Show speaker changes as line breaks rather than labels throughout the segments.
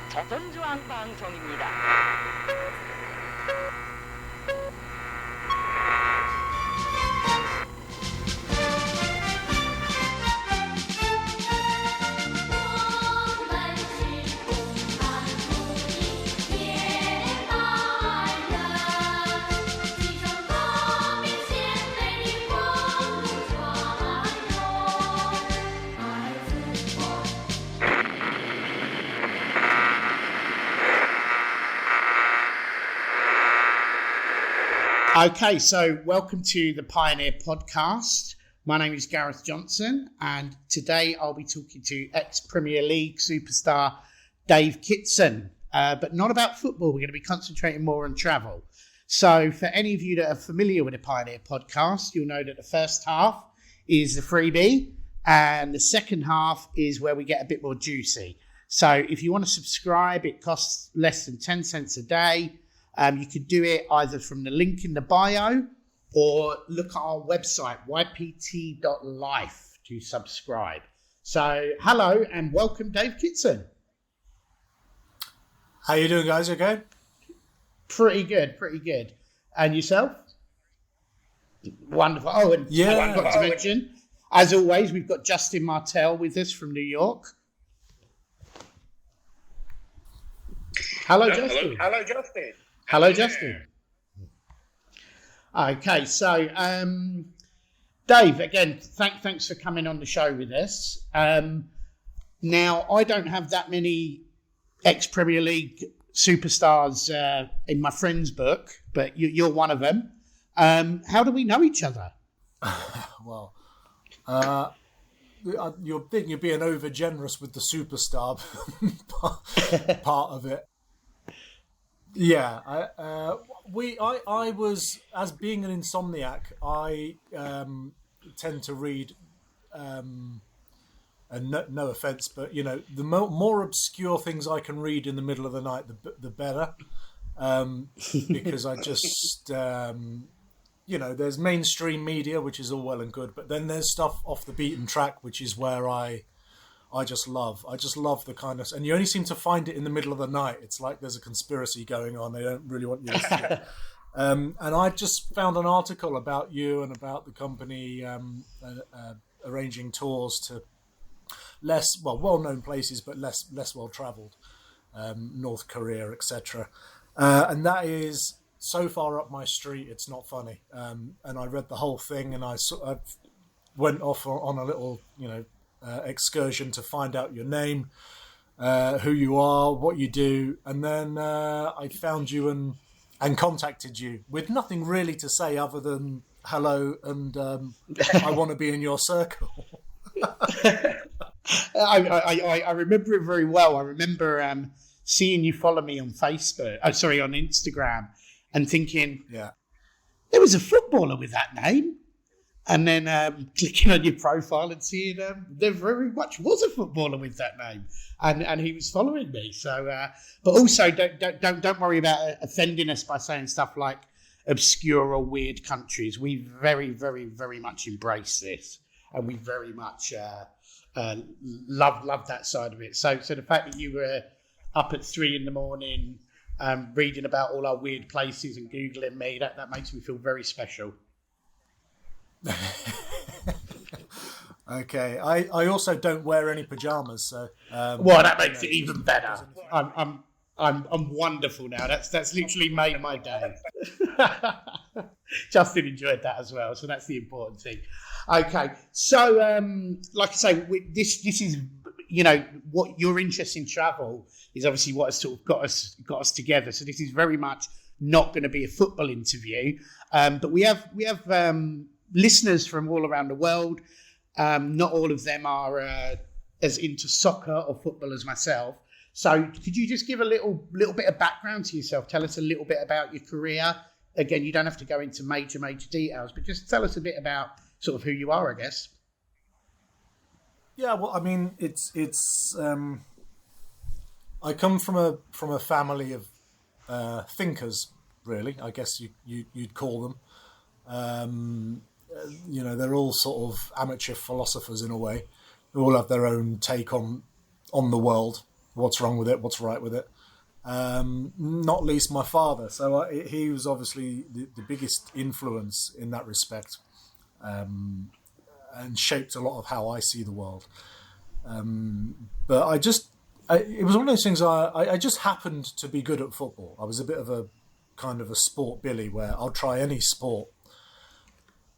조선중앙 방송입니다.
Okay, so welcome to the Pioneer Podcast. My name is Gareth Johnson, and today I'll be talking to ex-Premier League superstar Dave Kitson, but not about football. We're going to be concentrating more on travel. So for any of you that are familiar with the Pioneer Podcast, you'll know that the first half is the freebie, and the second half is where we get a bit more juicy. So if you want to subscribe, it costs less than 10 cents a day. You could do it either from the link in the bio or look at our website, ypt.life, to subscribe. So, hello and welcome, Dave Kitson.
How you doing, guys? Okay?
Pretty good. And yourself? Wonderful. Oh, and I forgot to mention, as always, we've got Justin Martell with us from New York. Hello, Justin.
Hello, Justin.
Hello, Justin. Okay, so Dave, again, thanks for coming on the show with us. Now, I don't have that many ex-Premier League superstars in my friends book, but you're one of them. How do we know each other?
Well, you're being over generous with the superstar part of it. Yeah, I was, as being an insomniac, I tend to read, and no offense, but you know, the more obscure things I can read in the middle of the night, the better, because I just, there's mainstream media, which is all well and good, but then there's stuff off the beaten track, which is where I just love the kind of, and you only seem to find it in the middle of the night. It's like there's a conspiracy going on. They don't really want you to see it. And I just found an article about you and about the company arranging tours to well-known places, but less well-traveled, North Korea, etc. And that is so far up my street, it's not funny. And I read the whole thing, and I went off on a little, excursion to find out your name, who you are, what you do, and then I found you and contacted you with nothing really to say other than hello and I want to be in your circle.
I remember it very well. I remember seeing you follow me on Facebook. On Instagram, and thinking,
yeah,
there was a footballer with that name. And then clicking on your profile and seeing there very much was a footballer with that name, and he was following me. So, but also don't worry about offending us by saying stuff like obscure or weird countries. We very, very, very much embrace this, and we very much love that side of it. So the fact that you were up at 3 a.m. reading about all our weird places and googling me, that makes me feel very special.
Okay, I also don't wear any pajamas, so
well, that makes it even better. I'm wonderful now. That's literally made my day. Justin enjoyed that as well, so that's the important thing. Okay, so like I say, this is, what your interest in travel is obviously what has sort of got us together. So this is very much not going to be a football interview, but we have listeners from all around the world. Not all of them are as into soccer or football as myself. So could you just give a little bit of background to yourself? Tell us a little bit about your career. Again, you don't have to go into major details, but just tell us a bit about sort of who you are, I guess.
Yeah, well, I mean, it's I come from a family of thinkers, really. I guess you'd call them. They're all sort of amateur philosophers in a way. They all have their own take on on the world. What's wrong with it? What's right with it? Not least my father. So he was obviously the biggest influence in that respect, and shaped a lot of how I see the world. But it was one of those things. I just happened to be good at football. I was a bit of a kind of a sport Billy, where I'll try any sport.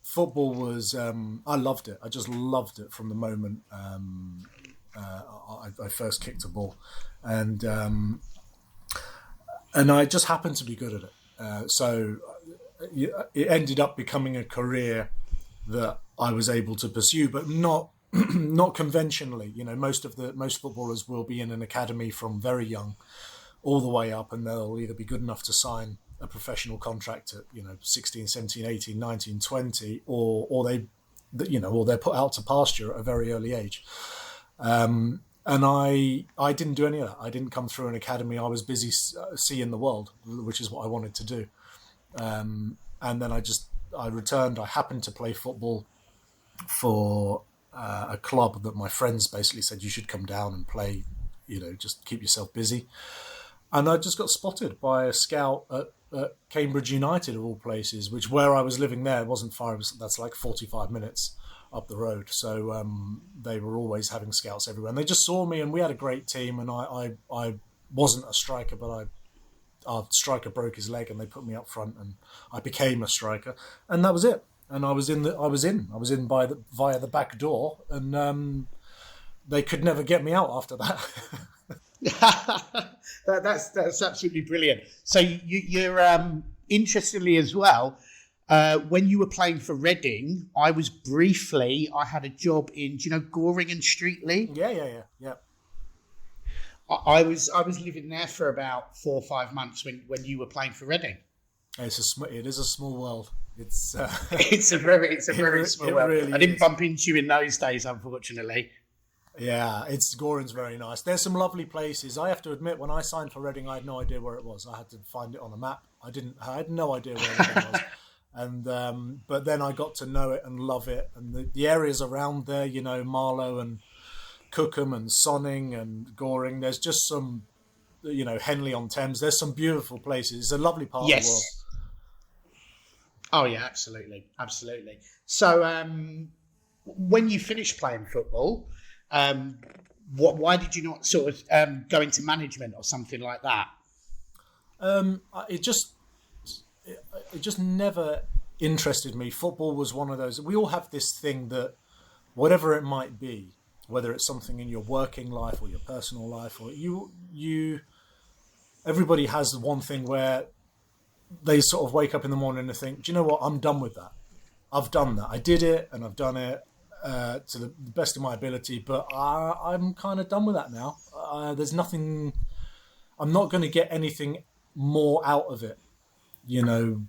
Football was, I loved it. I just loved it from the moment I first kicked a ball, and I just happened to be good at it. So it ended up becoming a career that I was able to pursue, but not not conventionally. You know, most footballers will be in an academy from very young, all the way up, and they'll either be good enough to sign a professional contract at 16, 17, 18, 19, 20, or they're put out to pasture at a very early age. And I didn't do any of that. I didn't come through an academy. I was busy seeing the world, which is what I wanted to do. And then I returned. I happened to play football for a club that my friends basically said, you should come down and play, just keep yourself busy. And I just got spotted by a scout at Cambridge United, of all places, where I was living there, it wasn't far. That's like 45 minutes up the road. So they were always having scouts everywhere. And they just saw me, and we had a great team. And I wasn't a striker, but our striker broke his leg, and they put me up front, and I became a striker. And that was it. And I was in via the back door, and they could never get me out after that.
That's absolutely brilliant. So you're interestingly as well, when you were playing for Reading, I had a job in, do you know Goring and Streatley?
Yeah.
I was living there for about 4 or 5 months when you were playing for Reading.
It is a small world. It's
it's a very small world.
Really
I didn't bump into you in those days, unfortunately.
Yeah, Goring's very nice. There's some lovely places. I have to admit, when I signed for Reading, I had no idea where it was. I had to find it on a map. I had no idea where it was. And but then I got to know it and love it. And the areas around there, Marlow and Cookham and Sonning and Goring. There's just some, Henley on Thames. There's some beautiful places. It's a lovely part of the world.
Oh yeah, absolutely. So when you finished playing football, why did you not sort of go into management or something like that?
It just never interested me. Football was one of those. We all have this thing that, whatever it might be, whether it's something in your working life or your personal life, or everybody has one thing where they sort of wake up in the morning and think, do you know what? I'm done with that. I've done that. I did it, and I've done it to the best of my ability, but I'm kind of done with that now. There's nothing. I'm not going to get anything more out of it, on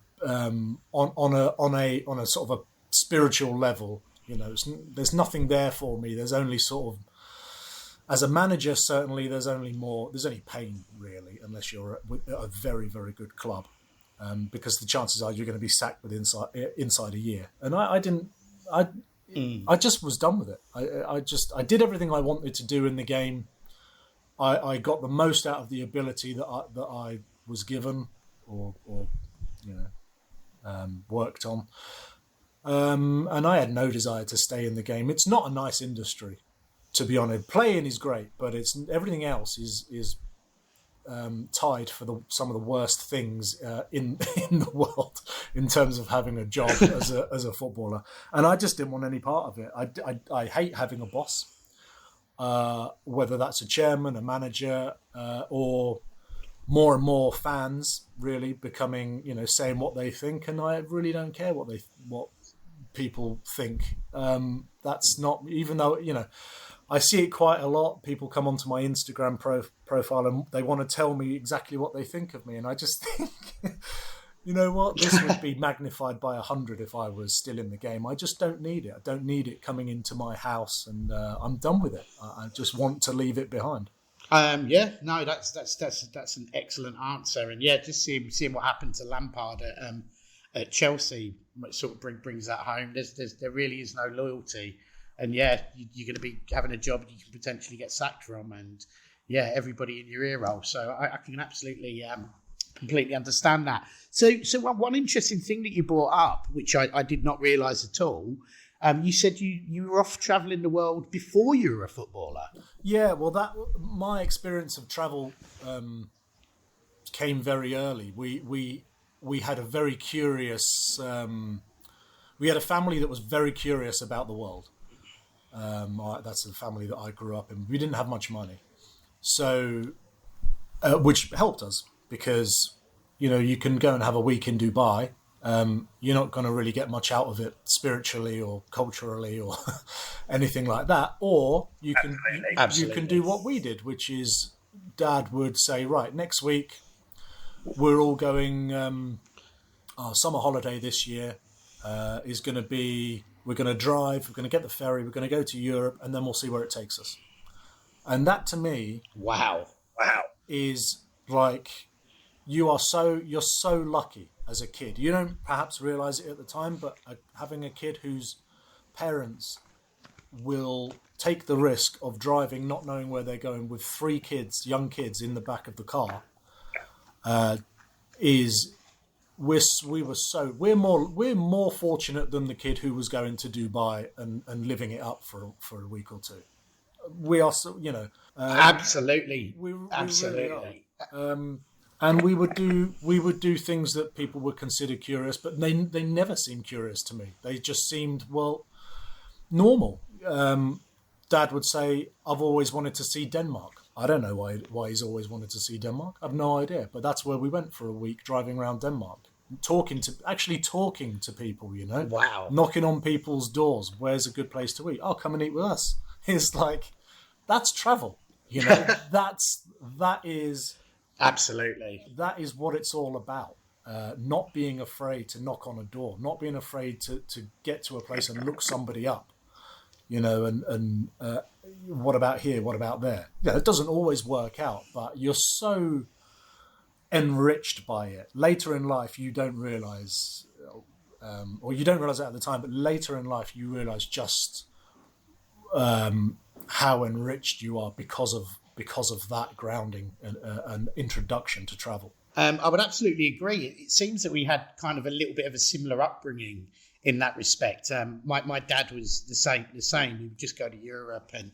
a sort of a spiritual level. There's nothing there for me. There's only sort of, as a manager, certainly there's only pain really, unless you're at a very, very good club, because the chances are you're going to be sacked inside a year. And I just was done with it. I did everything I wanted to do in the game. I got the most out of the ability that I was given or worked on. And I had no desire to stay in the game. It's not a nice industry, to be honest. Playing is great, but everything else is tied for some of the worst things in the world in terms of having a job as a footballer. And I just didn't want any part of it. I hate having a boss, whether that's a chairman, a manager, or more and more fans really becoming, saying what they think. And I really don't care what people think. That's not, even though, I see it quite a lot. People come onto my Instagram profile and they want to tell me exactly what they think of me. And I just think, you know what? This would be magnified by 100 if I was still in the game. I just don't need it. I don't need it coming into my house, and I'm done with it. I just want to leave it behind. That's
an excellent answer. And yeah, just seeing what happened to Lampard at Chelsea sort of brings that home. There really is no loyalty and yeah, you're going to be having a job you can potentially get sacked from, and yeah, everybody in your ear roll. So I can absolutely completely understand that. So one interesting thing that you brought up, which I did not realise at all, you said you were off travelling the world before you were a footballer.
Yeah, well, my experience of travel came very early. We had a very curious. We had a family that was very curious about the world. That's the family that I grew up in. We didn't have much money, so which helped us because you can go and have a week in Dubai. You're not going to really get much out of it spiritually or culturally or anything like that. Or you can do what we did, which is Dad would say, right, next week we're all going our summer holiday this year is going to be, we're going to drive, we're going to get the ferry, we're going to go to Europe, and then we'll see where it takes us. And that to me,
wow,
is like you're so lucky as a kid. You don't perhaps realize it at the time, but having a kid whose parents will take the risk of driving, not knowing where they're going, with 3 kids, young kids, in the back of the car, we're more fortunate than the kid who was going to Dubai and living it up for a week or two. We are,
absolutely,
absolutely. Really are. And we would do things that people would consider curious, but they never seemed curious to me. They just seemed, normal. Dad would say, "I've always wanted to see Denmark." I don't know why he's always wanted to see Denmark. I've no idea, but that's where we went for a week, driving around Denmark, talking to people.
Wow,
knocking on people's doors. Where's a good place to eat? Oh, come and eat with us. It's like that's travel. That is.
Absolutely.
That is what it's all about. Not being afraid to knock on a door, not being afraid to get to a place and look somebody up, and what about here? What about there? Yeah, it doesn't always work out, but you're so enriched by it. Later in life, you don't realize, or you don't realize it at the time, but later in life, you realize just how enriched you are because of that grounding and an introduction to travel.
I would absolutely agree. It seems that we had kind of a little bit of a similar upbringing in that respect. My dad was the same. He would just go to Europe and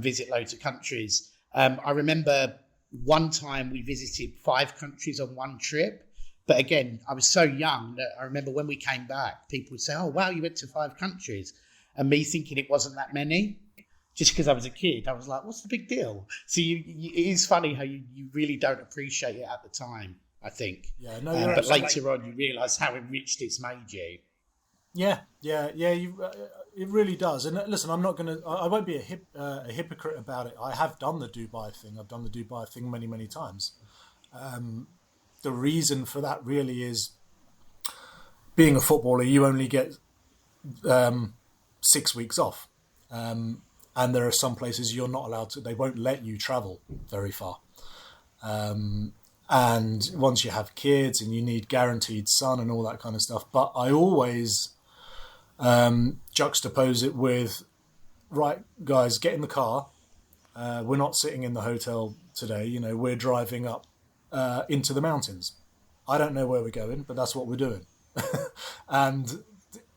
visit loads of countries. I remember one time we visited 5 countries on one trip. But again, I was so young that I remember when we came back, people would say, "Oh, wow, you went to 5 countries." And me thinking it wasn't that many. Just because I was a kid, I was like, what's the big deal? So it is funny how you really don't appreciate it at the time, I think.
Yeah, no,
but later on, you realise how enriched it's made you.
Yeah. It really does. And listen, I won't be a hypocrite about it. I have done the Dubai thing. I've done the Dubai thing many, many times. The reason for that really is being a footballer, you only get 6 weeks off. And there are some places you're not allowed to, they won't let you travel very far. And once you have kids and you need guaranteed sun and all that kind of stuff. But I always juxtapose it with, right, guys, get in the car. We're not sitting in the hotel today. We're driving up into the mountains. I don't know where we're going, but that's what we're doing.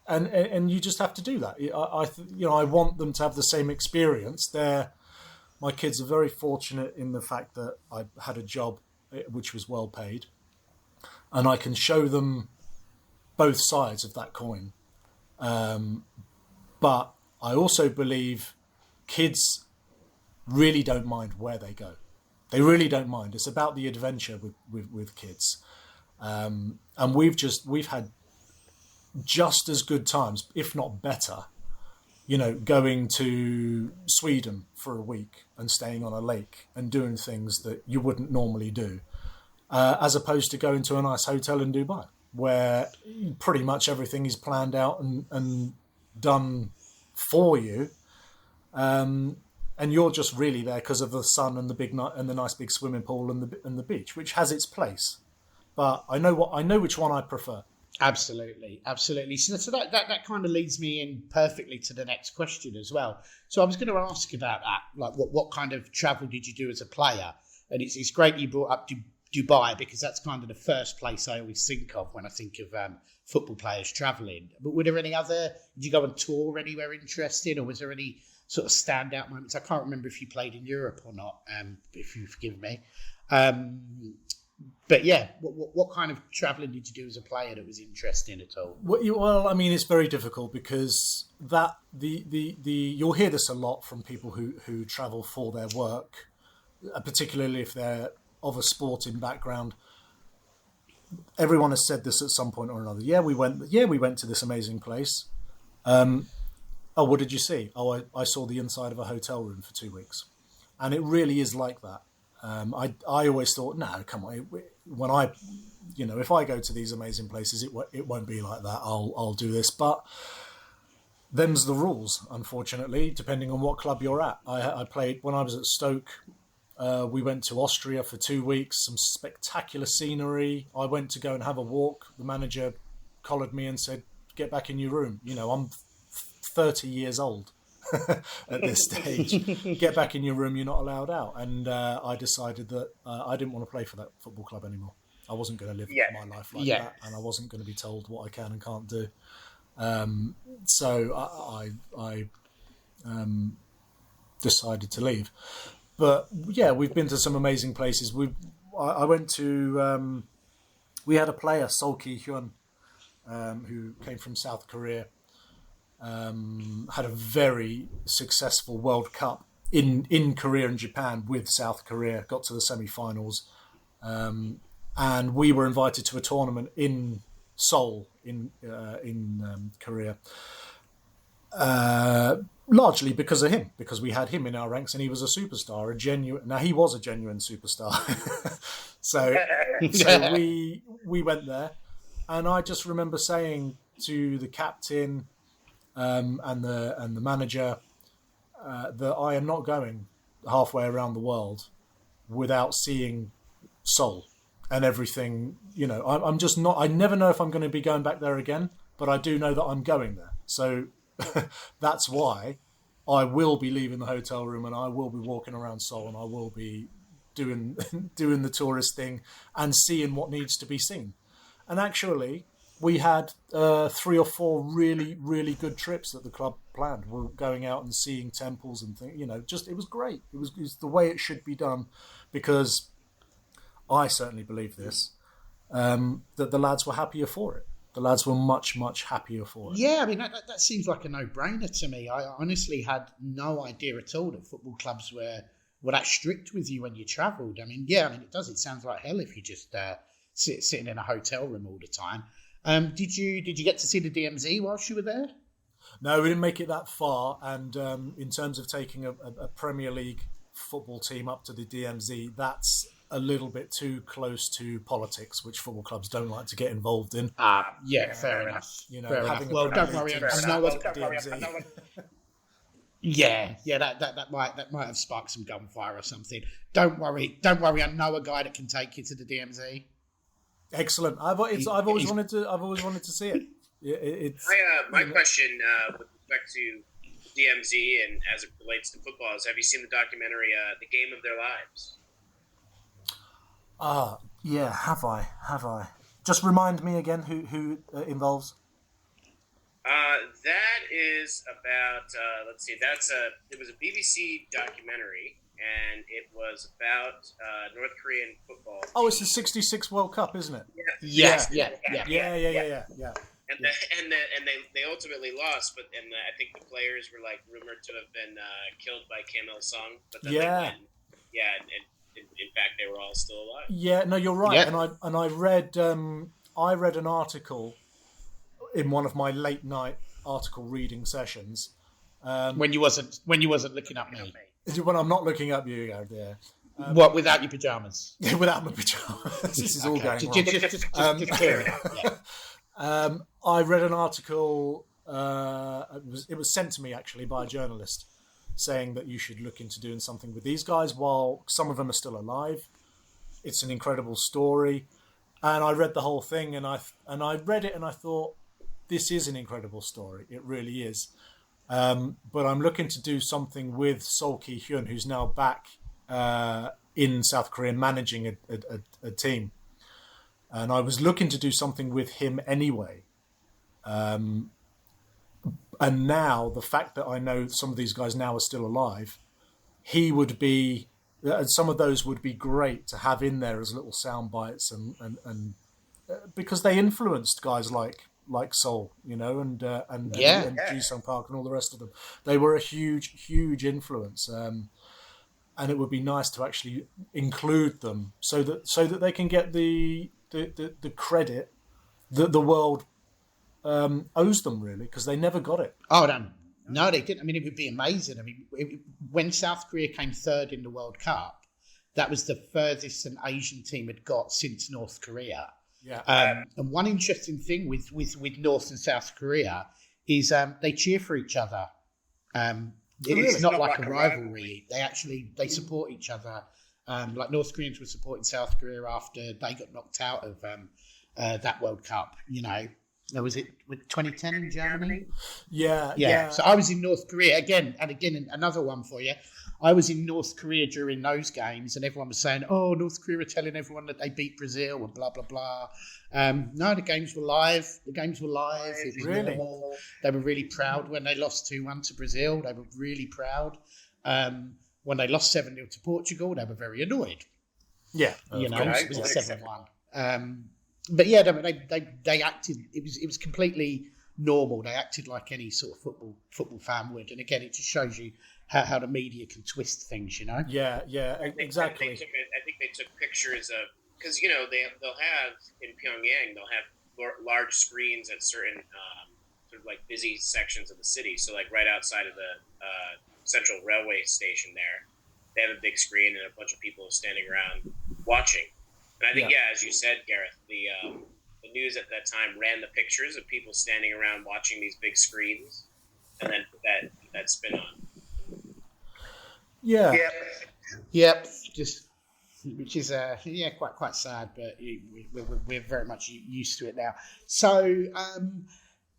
And you just have to do that. I want them to have the same experience. My kids are very fortunate in the fact that I had a job which was well paid, and I can show them both sides of that coin. But I also believe kids really don't mind where they go. They really don't mind. It's about the adventure with kids, and we've had just as good times, if not better, going to Sweden for a week and staying on a lake and doing things that you wouldn't normally do, as opposed to going to a nice hotel in Dubai, where pretty much everything is planned out and done for you, and you're just really there because of the sun and the nice big swimming pool and the beach, which has its place. But I know which one I prefer.
Absolutely, absolutely. So that kind of leads me in perfectly to the next question as well. So I was going to ask about that, like what kind of travel did you do as a player? And it's great you brought up Dubai, because that's kind of the first place I always think of when I think of football players travelling. But were there any other? Did you go on tour anywhere interesting, or was there any sort of standout moments? I can't remember if you played in Europe or not. If you forgive me. But yeah, what kind of travelling did you do as a player that was interesting at all?
Well, I mean, it's very difficult because you'll hear this a lot from people who travel for their work, particularly if they're of a sporting background. Everyone has said this at some point or another. Yeah, we went to this amazing place. Oh, what did you see? Oh, I saw the inside of a hotel room for 2 weeks, and it really is like that. I always thought, no, come on. If I go to these amazing places, it won't be like that. I'll do this, but them's the rules. Unfortunately, depending on what club you're at. I played when I was at Stoke. We went to Austria for 2 weeks. Some spectacular scenery. I went to go and have a walk. The manager collared me and said, "Get back in your room." I'm 30 years old. At this stage, get back in your room, you're not allowed out. And I decided that I didn't want to play for that football club anymore. I wasn't going to live my life like that, and I wasn't going to be told what I can and can't do. So I decided to leave. But yeah, we've been to some amazing places. I went to we had a player, Sol Ki-hyun, who came from South Korea. Had a very successful World Cup in Korea and Japan with South Korea, got to the semi-finals, and we were invited to a tournament in Seoul in Korea, largely because of him, because we had him in our ranks and he was a superstar, he was a genuine superstar. so we went there, and I just remember saying to the captain and the manager that I am not going halfway around the world without seeing Seoul and everything. I'm just not. I never know if I'm going to be going back there again, but I do know that I'm going there. So that's why I will be leaving the hotel room, and I will be walking around Seoul, and I will be doing the tourist thing and seeing what needs to be seen. And actually, we had 3 or 4 really, really good trips that the club planned. We're going out and seeing temples and things. It was great. It was the way it should be done, because I certainly believe this, that the lads were happier for it. The lads were much, much happier for it.
Yeah, I mean, that seems like a no-brainer to me. I honestly had no idea at all that football clubs were that strict with you when you travelled. I mean, it does. It sounds like hell if you just sitting in a hotel room all the time. Did you get to see the DMZ whilst you were there?
No, we didn't make it that far. And in terms of taking a Premier League football team up to the DMZ, that's a little bit too close to politics, which football clubs don't like to get involved in.
Fair enough.
Fair enough.
Well, don't worry.
DMZ.
That might have sparked some gunfire or something. Don't worry. I know a guy that can take you to the DMZ.
Excellent. I've always wanted to see it.
My question with respect to DMZ and as it relates to football is: have you seen the documentary "The Game of Their Lives"?
Yeah. Have I? Just remind me again who involves.
That is about. Let's see. It was a BBC documentary, and it was about North Korean football.
Oh, it's the '66 World Cup, isn't it?
Yeah.
Yeah.
And they ultimately lost, but I think the players were rumored to have been killed by Kim Il Sung. But then they won. And in fact they were all still alive. Yeah, no, you're right.
Yeah.
And I read an article in one of my late night article reading sessions.
When you wasn't looking up me.
When I'm not looking up you, Gareth, yeah.
What, without your pajamas?
Without my pajamas. This is all going wrong.
Just clear it up. Yeah.
I read an article. It was sent to me actually by a journalist, saying that you should look into doing something with these guys while some of them are still alive. It's an incredible story, And I read the whole thing, and I read it, and I thought, this is an incredible story. It really is. But I'm looking to do something with Sol Ki-hyun, who's now back in South Korea managing a team. And I was looking to do something with him anyway. And now the fact that I know some of these guys now are still alive, he would be, some of those would be great to have in there as little sound bites, and because they influenced guys like Seoul, and Ji-sung Park and all the rest of them. They were a huge influence, and it would be nice to actually include them so that they can get the credit that the world owes them, really, because they never got it.
Oh, no, they didn't. I mean, it would be amazing. I mean, when South Korea came third in the World Cup, that was the furthest an Asian team had got since North Korea.
Yeah.
And one interesting thing with North and South Korea is they cheer for each other. It's not like a rivalry. They support each other. Like North Koreans were supporting South Korea after they got knocked out of that World Cup. Was it with 2010 in Germany?
Yeah.
So I was in North Korea again, another one for you. I was in North Korea during those games, and everyone was saying, "Oh, North Korea are telling everyone that they beat Brazil and blah blah blah." No, the games were live. It was
really
normal. They were really proud when they lost 2-1 to Brazil. They were really proud. When they lost 7-0 to Portugal, they were very annoyed.
Yeah,
it was 7-1. But yeah, they acted. It was completely normal. They acted like any sort of football fan would. And again, it just shows you how the media can twist things.
Yeah, exactly.
I think they took pictures of, because they'll have in Pyongyang, they'll have large screens at certain sort of like busy sections of the city. So like right outside of the central railway station there, they have a big screen and a bunch of people standing around watching. And I think, as you said, Gareth, the news at that time ran the pictures of people standing around watching these big screens, and then put that spin on.
Yeah.
Yep. Just, which is quite sad, but we're very much used to it now. So,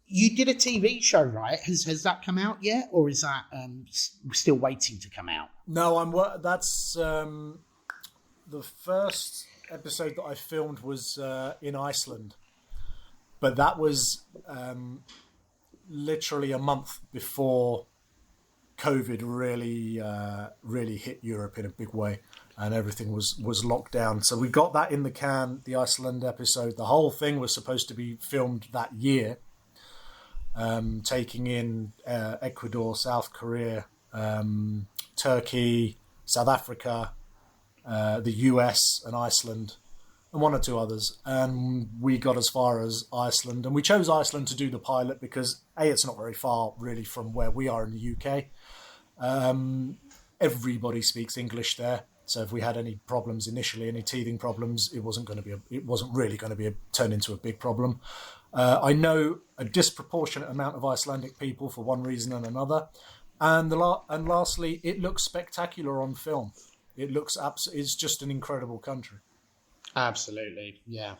you did a TV show, right? Has that come out yet, or is that still waiting to come out?
No, that's the first episode that I filmed was in Iceland, but that was literally a month before COVID really hit Europe in a big way, and everything was locked down. So we got that in the can, the Iceland episode. The whole thing was supposed to be filmed that year, taking in Ecuador, South Korea, Turkey, South Africa, the US and Iceland, and one or two others. And we got as far as Iceland, and we chose Iceland to do the pilot because it's not very far really from where we are in the UK. Everybody speaks English there, so if we had any problems initially, any teething problems, it wasn't really going to be turn into a big problem. I know a disproportionate amount of Icelandic people for one reason and another, and lastly, it looks spectacular on film. It looks it's just an incredible country.
Absolutely, yeah.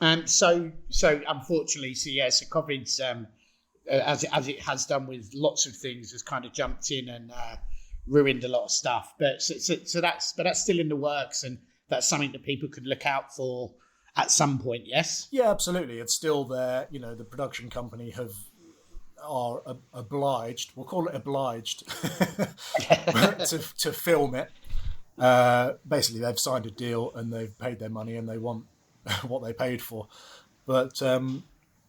And so unfortunately, so COVID's as it has done with lots of things, has kind of jumped in and ruined a lot of stuff. But so that's still in the works, and that's something that people could look out for at some point. Yes.
Yeah, absolutely. It's still there. The production company are obliged. We'll call it obliged to film it. Basically, they've signed a deal and they've paid their money and they want what they paid for. But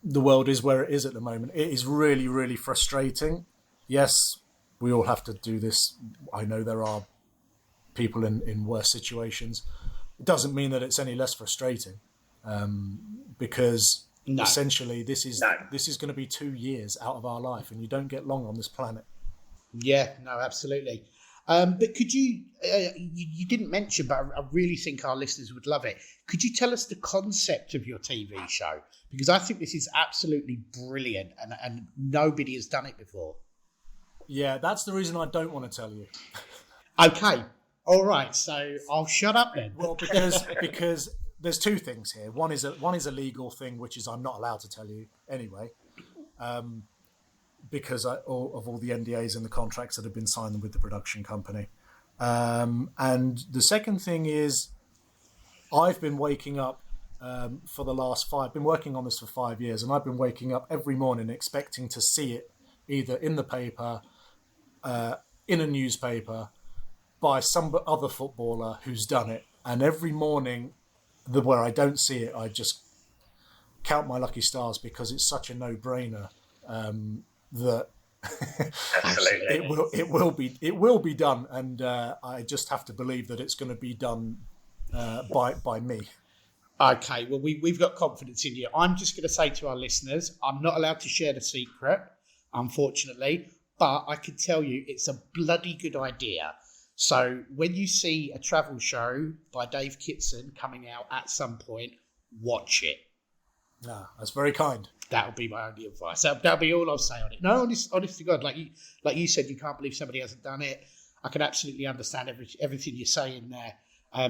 the world is where it is at the moment. It is really, really frustrating. Yes, we all have to do this. I know there are people in worse situations. It doesn't mean that it's any less frustrating, because essentially this is going to be 2 years out of our life, and you don't get long on this planet.
Yeah, no, absolutely. But could you didn't mention, but I really think our listeners would love it. Could you tell us the concept of your TV show? Because I think this is absolutely brilliant, and nobody has done it before.
Yeah, that's the reason I don't want to tell you.
Okay. All right, so I'll shut up then.
Well, because there's two things here. One is a legal thing, which is I'm not allowed to tell you anyway, because of all the NDAs and the contracts that have been signed with the production company. And the second thing is, I've been waking up been working on this for 5 years, and I've been waking up every morning expecting to see it either in the paper, in a newspaper, by some other footballer who's done it. And every morning where I don't see it, I just count my lucky stars, because it's such a no-brainer that it will be done, and I just have to believe that it's going to be done by me.
Okay, well, we've got confidence in you. I'm just going to say to our listeners, I'm not allowed to share the secret, unfortunately, but I can tell you it's a bloody good idea. So when you see a travel show by Dave Kitson coming out at some point, watch it.
No, that's very kind.
That'll be my only advice. That'll be all I'll say on it. No, honest to God, like you said, you can't believe somebody hasn't done it. I can absolutely understand everything you're saying there,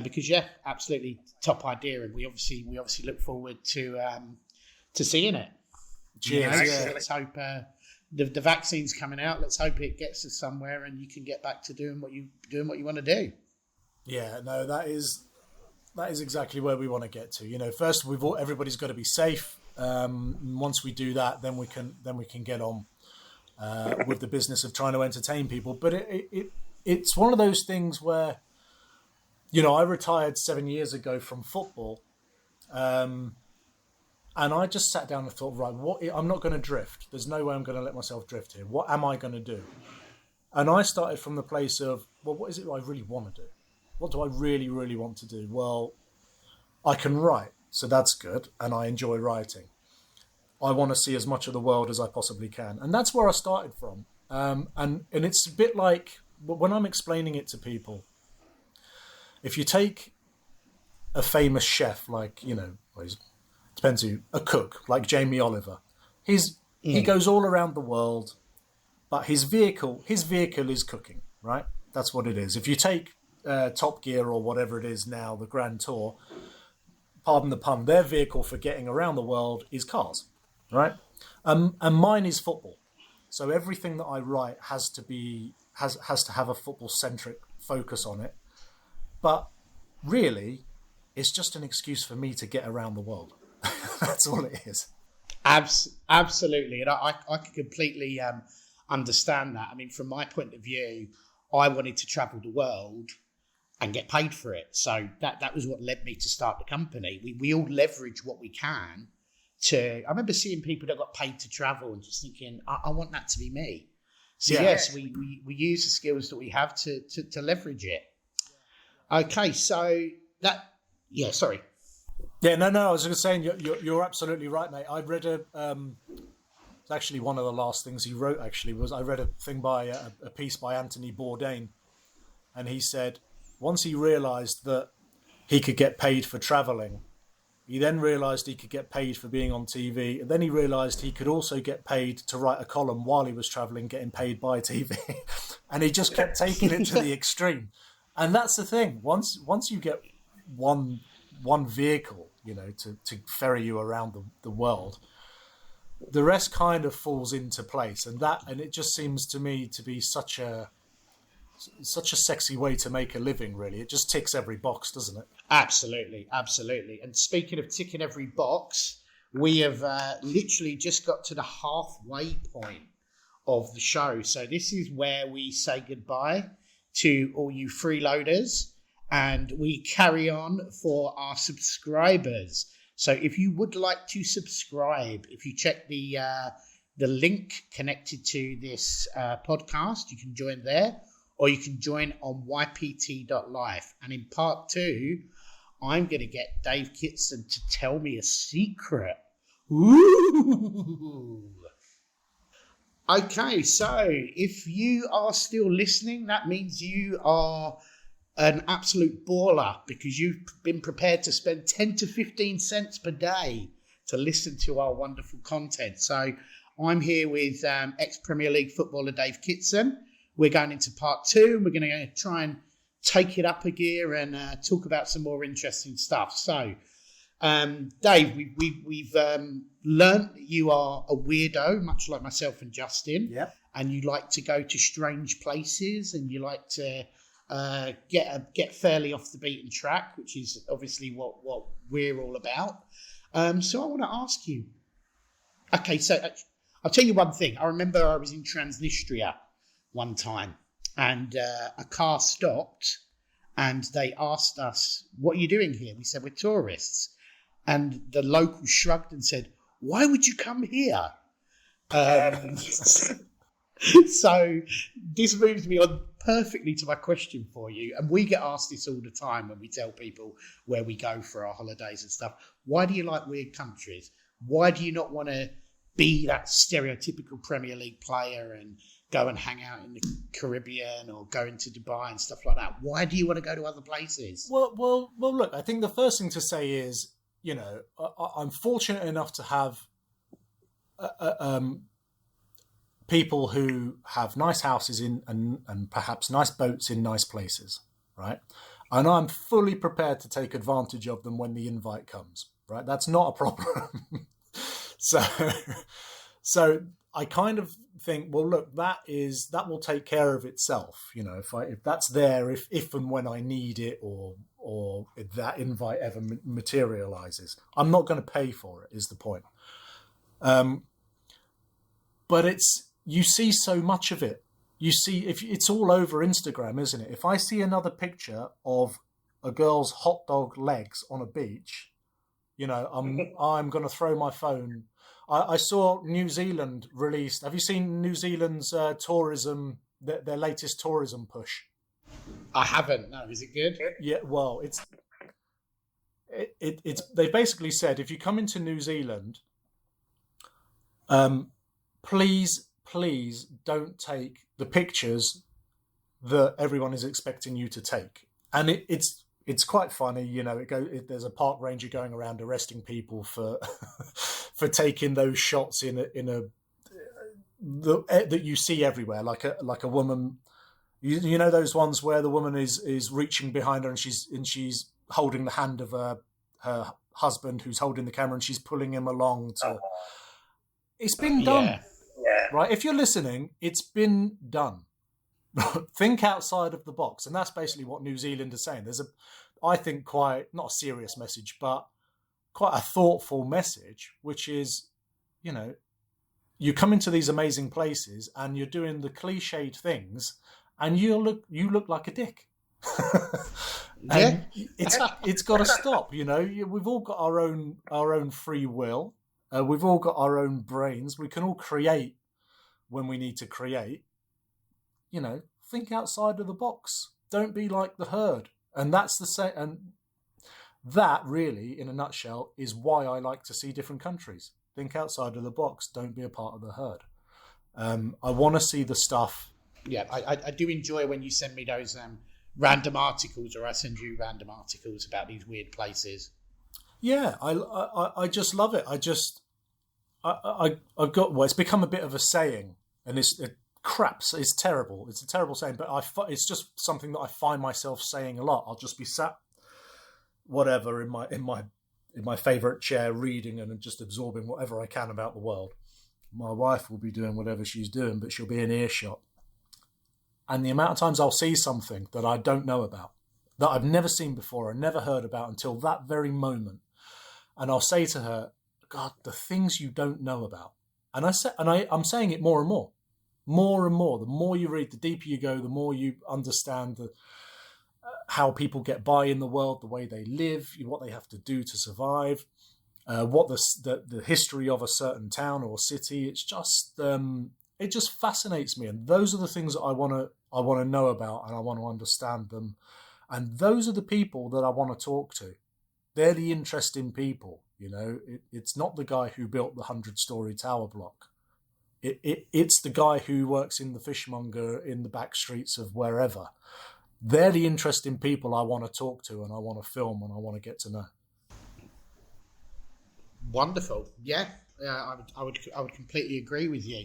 because absolutely top idea, and we obviously look forward to seeing it.
Cheers.
Let's hope the vaccine's coming out. Let's hope it gets us somewhere, and you can get back to doing what you want to do. Yeah, no, that is exactly where we want to get to. First everybody's got to be safe. Once we do that, then we can get on with the business of trying to entertain people. But it's one of those things where, I retired 7 years ago from football, and I just sat down and thought, right, I'm not going to drift. There's no way I'm going to let myself drift here. What am I going to do? And I started from the place of, well, what is it I really want to do? What do I really, really want to do? Well, I can write, so that's good, and I enjoy writing. I want to see as much of the world as I possibly can. And that's where I started from. And it's a bit like, when I'm explaining it to people, if you take a famous chef, like, depends who, a cook, like Jamie Oliver, he goes all around the world, but his vehicle is cooking, right? That's what it is. If you take Top Gear or whatever it is now, the Grand Tour, pardon the pun, their vehicle for getting around the world is cars, right? And mine is football. So everything that I write has to have a football-centric focus on it. But really, it's just an excuse for me to get around the world. That's all it is. Absolutely. And I can completely understand that. I mean, from my point of view, I wanted to travel the world and get paid for it. So that was what led me to start the company. We all leverage what we can I remember seeing people that got paid to travel and just thinking, I want that to be me. So yes, we use the skills that we have to leverage it. Okay, so sorry. Yeah, no, I was just saying you're absolutely right, mate. I read it's actually one of the last things he wrote, was I read a thing a piece by Anthony Bourdain, and he said once he realised that he could get paid for travelling, he then realised he could get paid for being on TV, and then he realised he could also get paid to write a column while he was travelling, getting paid by TV. And he just kept taking it to the extreme. And that's the thing. Once you get one vehicle, to ferry you around the world, the rest kind of falls into place. And it just seems to me to be such a sexy way to make a living, really. It just ticks every box, doesn't it? Absolutely. And speaking of ticking every box, we have literally just got to the halfway point of the show. So this is where we say goodbye to all you freeloaders, and we carry on for our subscribers. So if you would like to subscribe, if you check the link connected to this podcast, you can join there, or you can join on ypt.life. And in part 2, I'm going to get Dave Kitson to tell me a secret. Ooh. Okay, so if you are still listening, that means you are an absolute baller, because you've been prepared to spend 10 to 15 cents per day to listen to our wonderful content. So I'm here with ex-Premier League footballer Dave Kitson. We're going into part 2, and we're going to try and take it up a gear and talk about some more interesting stuff. So, Dave, we've learnt that you are a weirdo, much like myself and Justin.
Yep.
And you like to go to strange places, and you like to get fairly off the beaten track, which is obviously what we're all about. So I want to ask you. Okay, so I'll tell you one thing. I remember I was in Transnistria one time, and a car stopped, and they asked us, "What are you doing here?" We said, "We're tourists," and the locals shrugged and said, "Why would you come here?" So this moves me on perfectly to my question for you. And we get asked this all the time when we tell people where we go for our holidays and stuff. Why do you like weird countries? Why do you not want to be that stereotypical Premier League player and go and hang out in the Caribbean or go into Dubai and stuff like that? Why do you want to go to other places?
Well, look, I think the first thing to say is, I'm fortunate enough to have people who have nice houses in and perhaps nice boats in nice places, right? And I'm fully prepared to take advantage of them when the invite comes, right? That's not a problem. So I kind of think, well, look, that will take care of itself. If that's there, if and when I need it, or if that invite ever materializes, I'm not going to pay for it, is the point. But you see so much of it. You see, if it's all over Instagram, isn't it? If I see another picture of a girl's hot dog legs on a beach, I'm going to throw my phone. I saw New Zealand released. Have you seen New Zealand's tourism, their latest tourism push?
I haven't. No, is it good?
Yeah. Well, it's they basically said, if you come into New Zealand, please don't take the pictures that everyone is expecting you to take. And it's quite funny, there's a park ranger going around arresting people for for taking those shots that you see everywhere, like a woman, those ones where the woman is reaching behind her and she's holding the hand of her husband who's holding the camera and she's pulling him along to. It's been done.
Yeah.
Right, if you're listening, it's been done. Think outside of the box, and that's basically what New Zealand is saying. There's I think quite not a serious message, but quite a thoughtful message, which is, you come into these amazing places and you're doing the cliched things, and you look like a dick. And it's got to stop. We've all got our own free will. We've all got our own brains. We can all create when we need to create. Think outside of the box. Don't be like the herd. And that's the same. And that really, in a nutshell, is why I like to see different countries. Think outside of the box. Don't be a part of the herd. I want to see the stuff.
Yeah, I do enjoy when you send me those random articles, or I send you random articles about these weird places.
Yeah, I just love it. I've got, it's become a bit of a saying, and it's terrible. It's a terrible saying, but it's just something that I find myself saying a lot. I'll just be sat, whatever, in my favourite chair, reading and just absorbing whatever I can about the world. My wife will be doing whatever she's doing, but she'll be in earshot. And the amount of times I'll see something that I don't know about, that I've never seen before and never heard about until that very moment. And I'll say to her, God, the things you don't know about. And I'm saying it more and more. More and more. The more you read, the deeper you go, the more you understand how people get by in the world, the way they live, what they have to do to survive, what the history of a certain town or city. It's just it just fascinates me, and those are the things that I want to know about, and I want to understand them. And those are the people that I want to talk to. They're the interesting people. It's not the guy who built the 100-story tower block. It's the guy who works in the fishmonger in the back streets of wherever. They're the interesting people I want to talk to, and I want to film, and I want to get to know.
Wonderful. Yeah, I would completely agree with you.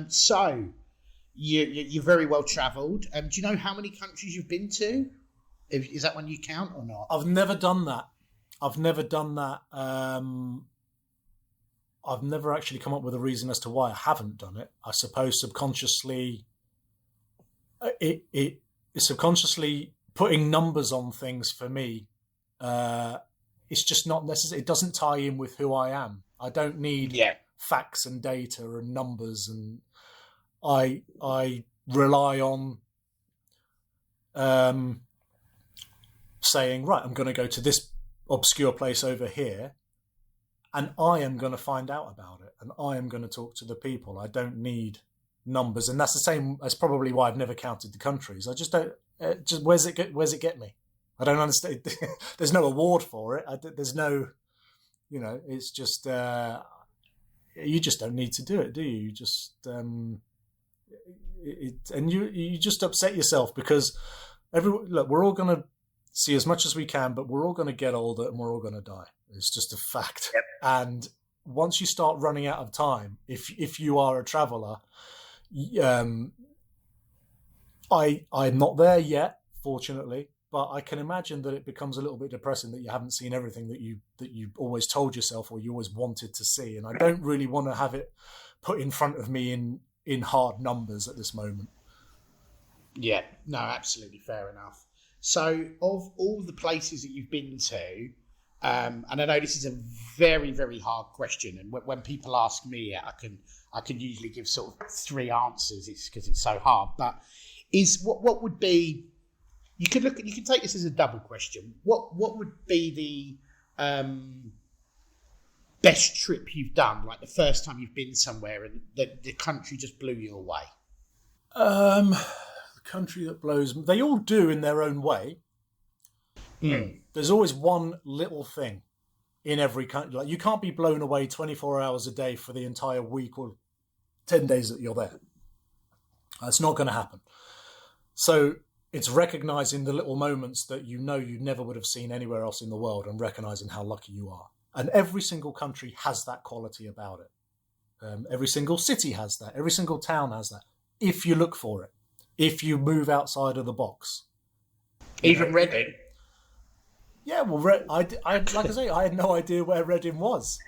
So you're very well travelled. Do you know how many countries you've been to? Is that one you count or not?
I've never done that. I've never actually come up with a reason as to why I haven't done it. I suppose subconsciously, it subconsciously putting numbers on things for me. It's just not necessary. It doesn't tie in with who I am. I don't need facts and data and numbers, and I rely on saying, right, I'm going to go to this obscure place over here, and I am going to find out about it, and I am going to talk to the people. I don't need numbers, and that's the same as probably why I've never counted the countries. I just don't. Where's it get me? I don't understand. There's no award for it. There's no, it's just you just don't need to do it, do you? You just and you just upset yourself because look, we're all going to see as much as we can, but we're all going to get older and we're all going to die. It's just a fact.
Yep.
And once you start running out of time, if you are a traveller, I'm not there yet, fortunately, but I can imagine that it becomes a little bit depressing that you haven't seen everything that you always told yourself or you always wanted to see. And I don't really want to have it put in front of me in hard numbers at this moment.
Yeah, no, absolutely fair enough. So of all the places that you've been to, and I know this is a very, very hard question, and when people ask me, I can usually give sort of three answers. It's because it's so hard. But what would be? You could take this as a double question. What would be the best trip you've done? Like the first time you've been somewhere and the country just blew you away.
The country that blows me. They all do in their own way. There's always one little thing in every country. Like you can't be blown away 24 hours a day for the entire week or 10 days that you're there. That's not going to happen. So it's recognizing the little moments that you never would have seen anywhere else in the world and recognizing how lucky you are. And every single country has that quality about it. Every single city has that. Every single town has that. If you look for it. If you move outside of the box.
Even Reading?
Yeah, well, like I say, I had no idea where Reading was.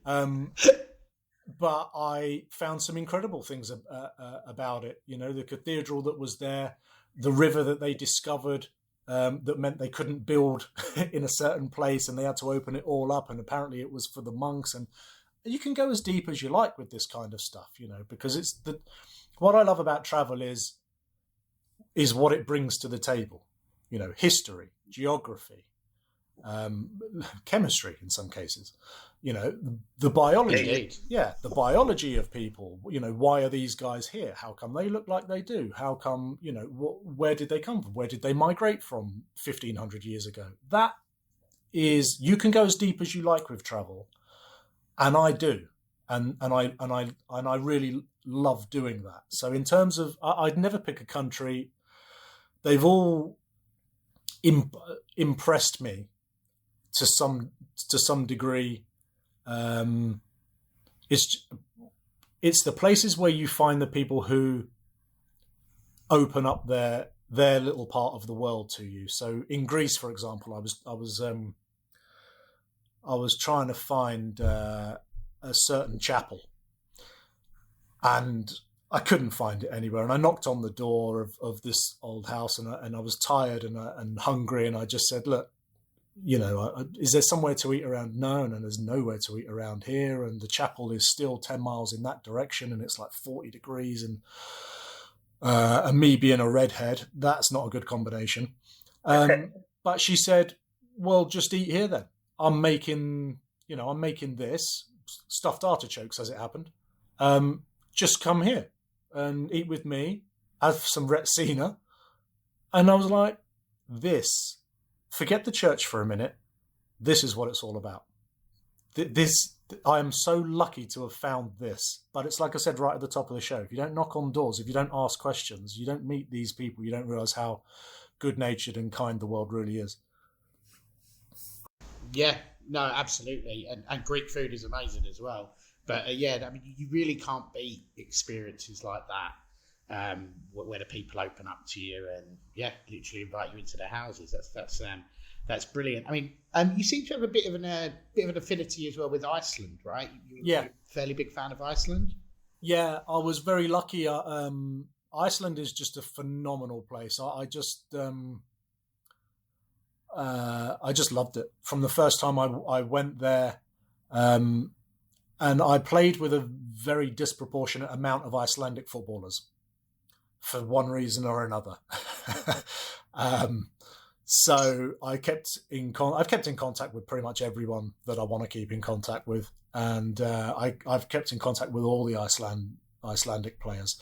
But I found some incredible things about it. The cathedral that was there, the river that they discovered that meant they couldn't build in a certain place and they had to open it all up. And apparently it was for the monks. And you can go as deep as you like with this kind of stuff, because what I love about travel is what it brings to the table. History, geography, chemistry in some cases, the biology. The biology of people. Why are these guys here? How come they look like they do? How come, where did they come from? Where did they migrate from 1,500 years ago? That is, you can go as deep as you like with travel, and I do, and I really love doing that. So in terms of, I'd never pick a country. They've all impressed me to some degree. It's the places where you find the people who open up their little part of the world to you. So in Greece, for example, I was trying to find a certain chapel, and I couldn't find it anywhere. And I knocked on the door of this old house, and I was tired and hungry, and I just said, "Look, is there somewhere to eat around?" No, and there's nowhere to eat around here. And the chapel is still 10 miles in that direction, and it's like 40 degrees. And me being a redhead, that's not a good combination. But she said, "Well, just eat here then. I'm making this stuffed artichokes as it happened. Just come here and eat with me, have some Retsina." And I was like, forget the church for a minute. This is what it's all about. I am so lucky to have found this. But it's like I said right at the top of the show. If you don't knock on doors, if you don't ask questions, you don't meet these people, you don't realise how good-natured and kind the world really is.
Yeah, no, absolutely. And Greek food is amazing as well. But you really can't beat experiences like that. where the people open up to you and literally invite you into their houses. That's brilliant. I mean, you seem to have a bit of an affinity as well with Iceland, right? You're a fairly big fan of Iceland.
Yeah, I was very lucky. Iceland is just a phenomenal place. I just loved it from the first time I went there. And I played with a very disproportionate amount of Icelandic footballers for one reason or another. So I've kept in contact with pretty much everyone that I want to keep in contact with, and I've kept in contact with all the Icelandic players.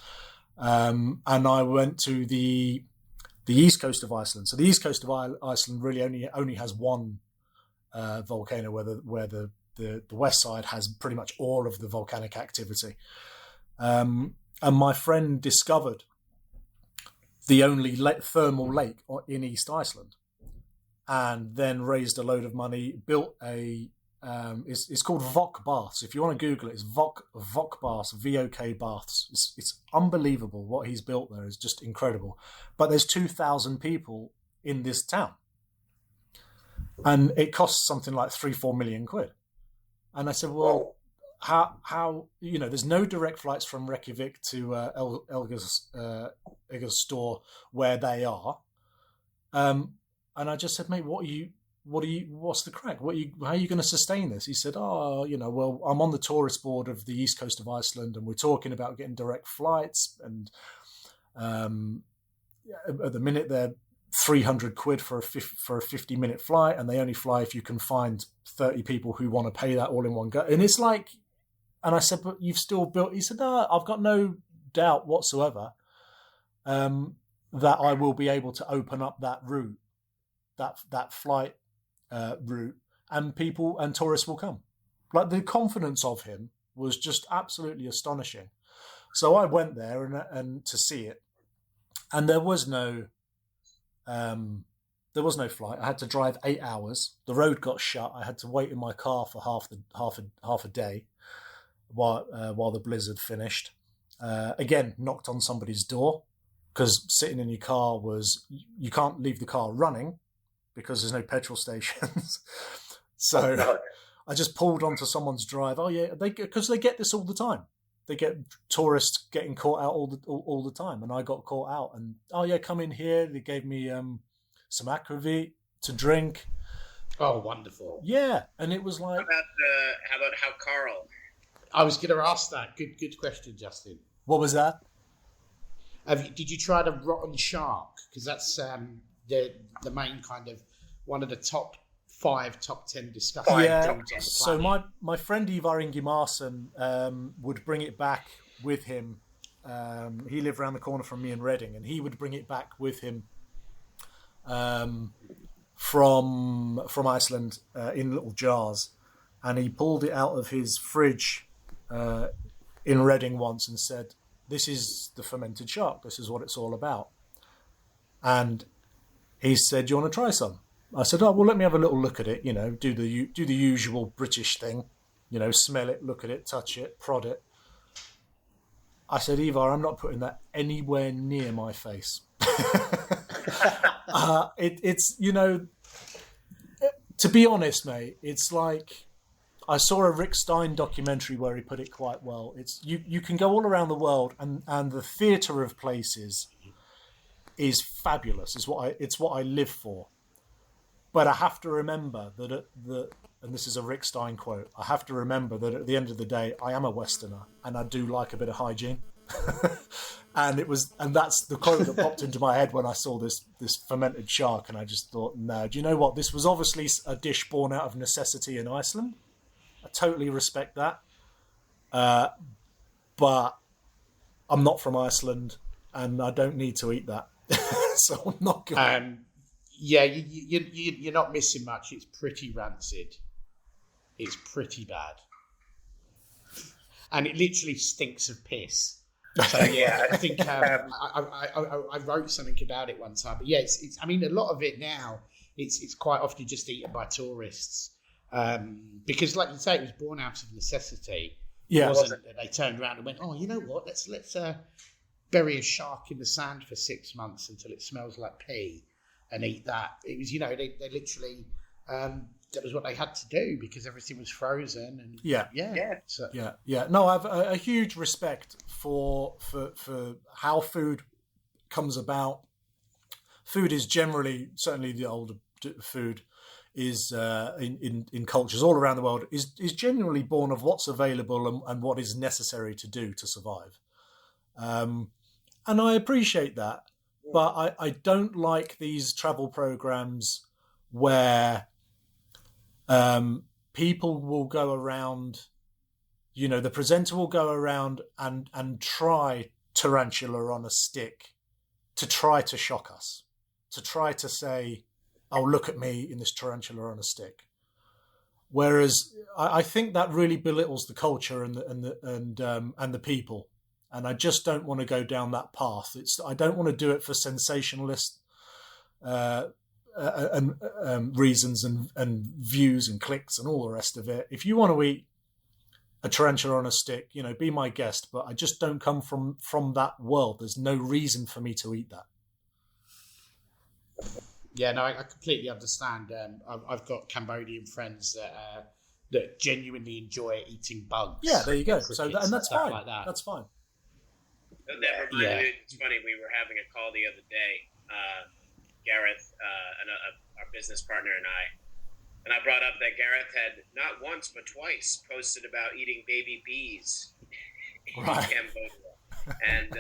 And I went to the east coast of Iceland. So the east coast of Iceland really only has one volcano, where the west side has pretty much all of the volcanic activity. And my friend discovered the only thermal lake in East Iceland, and then raised a load of money, built it's called Vok Baths. If you want to Google it, it's Vok Baths, VOK Baths. It's unbelievable what he's built there. It's just incredible. But there's 2,000 people in this town, and it costs something like 3-4 million quid. And I said, well, how there's no direct flights from Reykjavik to Elgerstor where they are. And I just said, mate, what's the crack? How are you going to sustain this? He said, well, I'm on the tourist board of the east coast of Iceland, and we're talking about getting direct flights. And at the minute, they're 300 quid for a 50-minute flight, and they only fly if you can find 30 people who want to pay that all in one go. And it's like, and I said, but you've still built. He said, no, I've got no doubt whatsoever that I will be able to open up that route, that flight route, and people and tourists will come. Like, the confidence of him was just absolutely astonishing. So I went there and to see it, and there was no flight. I had to drive 8 hours. The road got shut. I had to wait in my car for half a day while the blizzard finished. Again, knocked on somebody's door, because sitting in your car you can't leave the car running because there's no petrol stations. So I just pulled onto someone's drive. Oh yeah, because they get this all the time. They get tourists getting caught out all the time, and I got caught out. And oh yeah, come in here. They gave me some aquavit to drink.
Oh, wonderful!
Yeah, and it was like,
how about Carl?
I was going to ask that. Good question, Justin.
What was that?
Did you try the rotten shark? Because that's the main kind of one of the top 10 disgusting foods on the planet.
So my friend Ivar Ingimarsson would bring it back with him. He lived around the corner from me in Reading, and he would bring it back with him from Iceland in little jars. And he pulled it out of his fridge in Reading once and said, "This is the fermented shark. This is what it's all about." And he said, "Do you want to try some?" I said, "Oh, well, let me have a little look at it. Do the usual British thing. Smell it, look at it, touch it, prod it." I said, "Ivar, I'm not putting that anywhere near my face." It's to be honest, mate, it's like, I saw a Rick Stein documentary where he put it quite well. It's you can go all around the world, and the theatre of places is fabulous. It's what I live for. But I have to remember that and this is a Rick Stein quote, I have to remember that at the end of the day, I am a Westerner, and I do like a bit of hygiene. and that's the quote that popped into my head when I saw this fermented shark, and I just thought, no, do you know what? This was obviously a dish born out of necessity in Iceland. I totally respect that. But I'm not from Iceland, and I don't need to eat that. So I'm not going.
Yeah, you're not missing much. It's pretty rancid. It's pretty bad. And it literally stinks of piss. So yeah, I think I wrote something about it one time. But yeah, it's I mean, a lot of it now, it's quite often just eaten by tourists. Because like you say, it was born out of necessity.
Yeah.
It wasn't that they turned around and went, "Oh, you know what? Let's bury a shark in the sand for 6 months until it smells like pee and eat that. It was, they literally, that was what they had to do because everything was frozen. And
yeah. No, I have a huge respect for how food comes about. Food is generally, certainly the older food is in cultures all around the world, is genuinely born of what's available and what is necessary to do to survive. And I appreciate that, but I don't like these travel programs where people will go around, the presenter will go around and try tarantula on a stick to try to shock us, to try to say, oh, look at me in this tarantula on a stick. Whereas I think that really belittles the culture and the people. And I just don't want to go down that path. I don't want to do it for sensationalist reasons and views and clicks and all the rest of it. If you want to eat a tarantula on a stick, be my guest. But I just don't come from that world. There's no reason for me to eat that.
Yeah, no, I completely understand. I've got Cambodian friends that genuinely enjoy eating bugs.
Yeah, there you go. So and that's fine. Like that. That's fine.
That reminded me, it's funny, we were having a call the other day, Gareth, our business partner and I brought up that Gareth had not once but twice posted about eating baby bees in Cambodia. And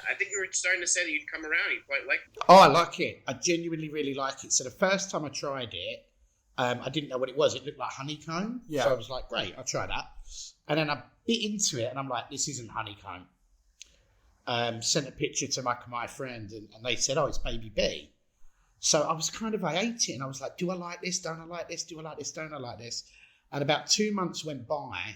I think you were starting to say that you'd come around, you quite like it.
Oh, I like it. I genuinely really like it. So the first time I tried it, I didn't know what it was. It looked like honeycomb. Yeah. So I was like, great, I'll try that. And then I bit into it and I'm like, this isn't honeycomb. Sent a picture to my friend and they said, oh, it's baby bee. So I ate it and I was like, do I like this? Don't I like this? Do I like this? Don't I like this? And about 2 months went by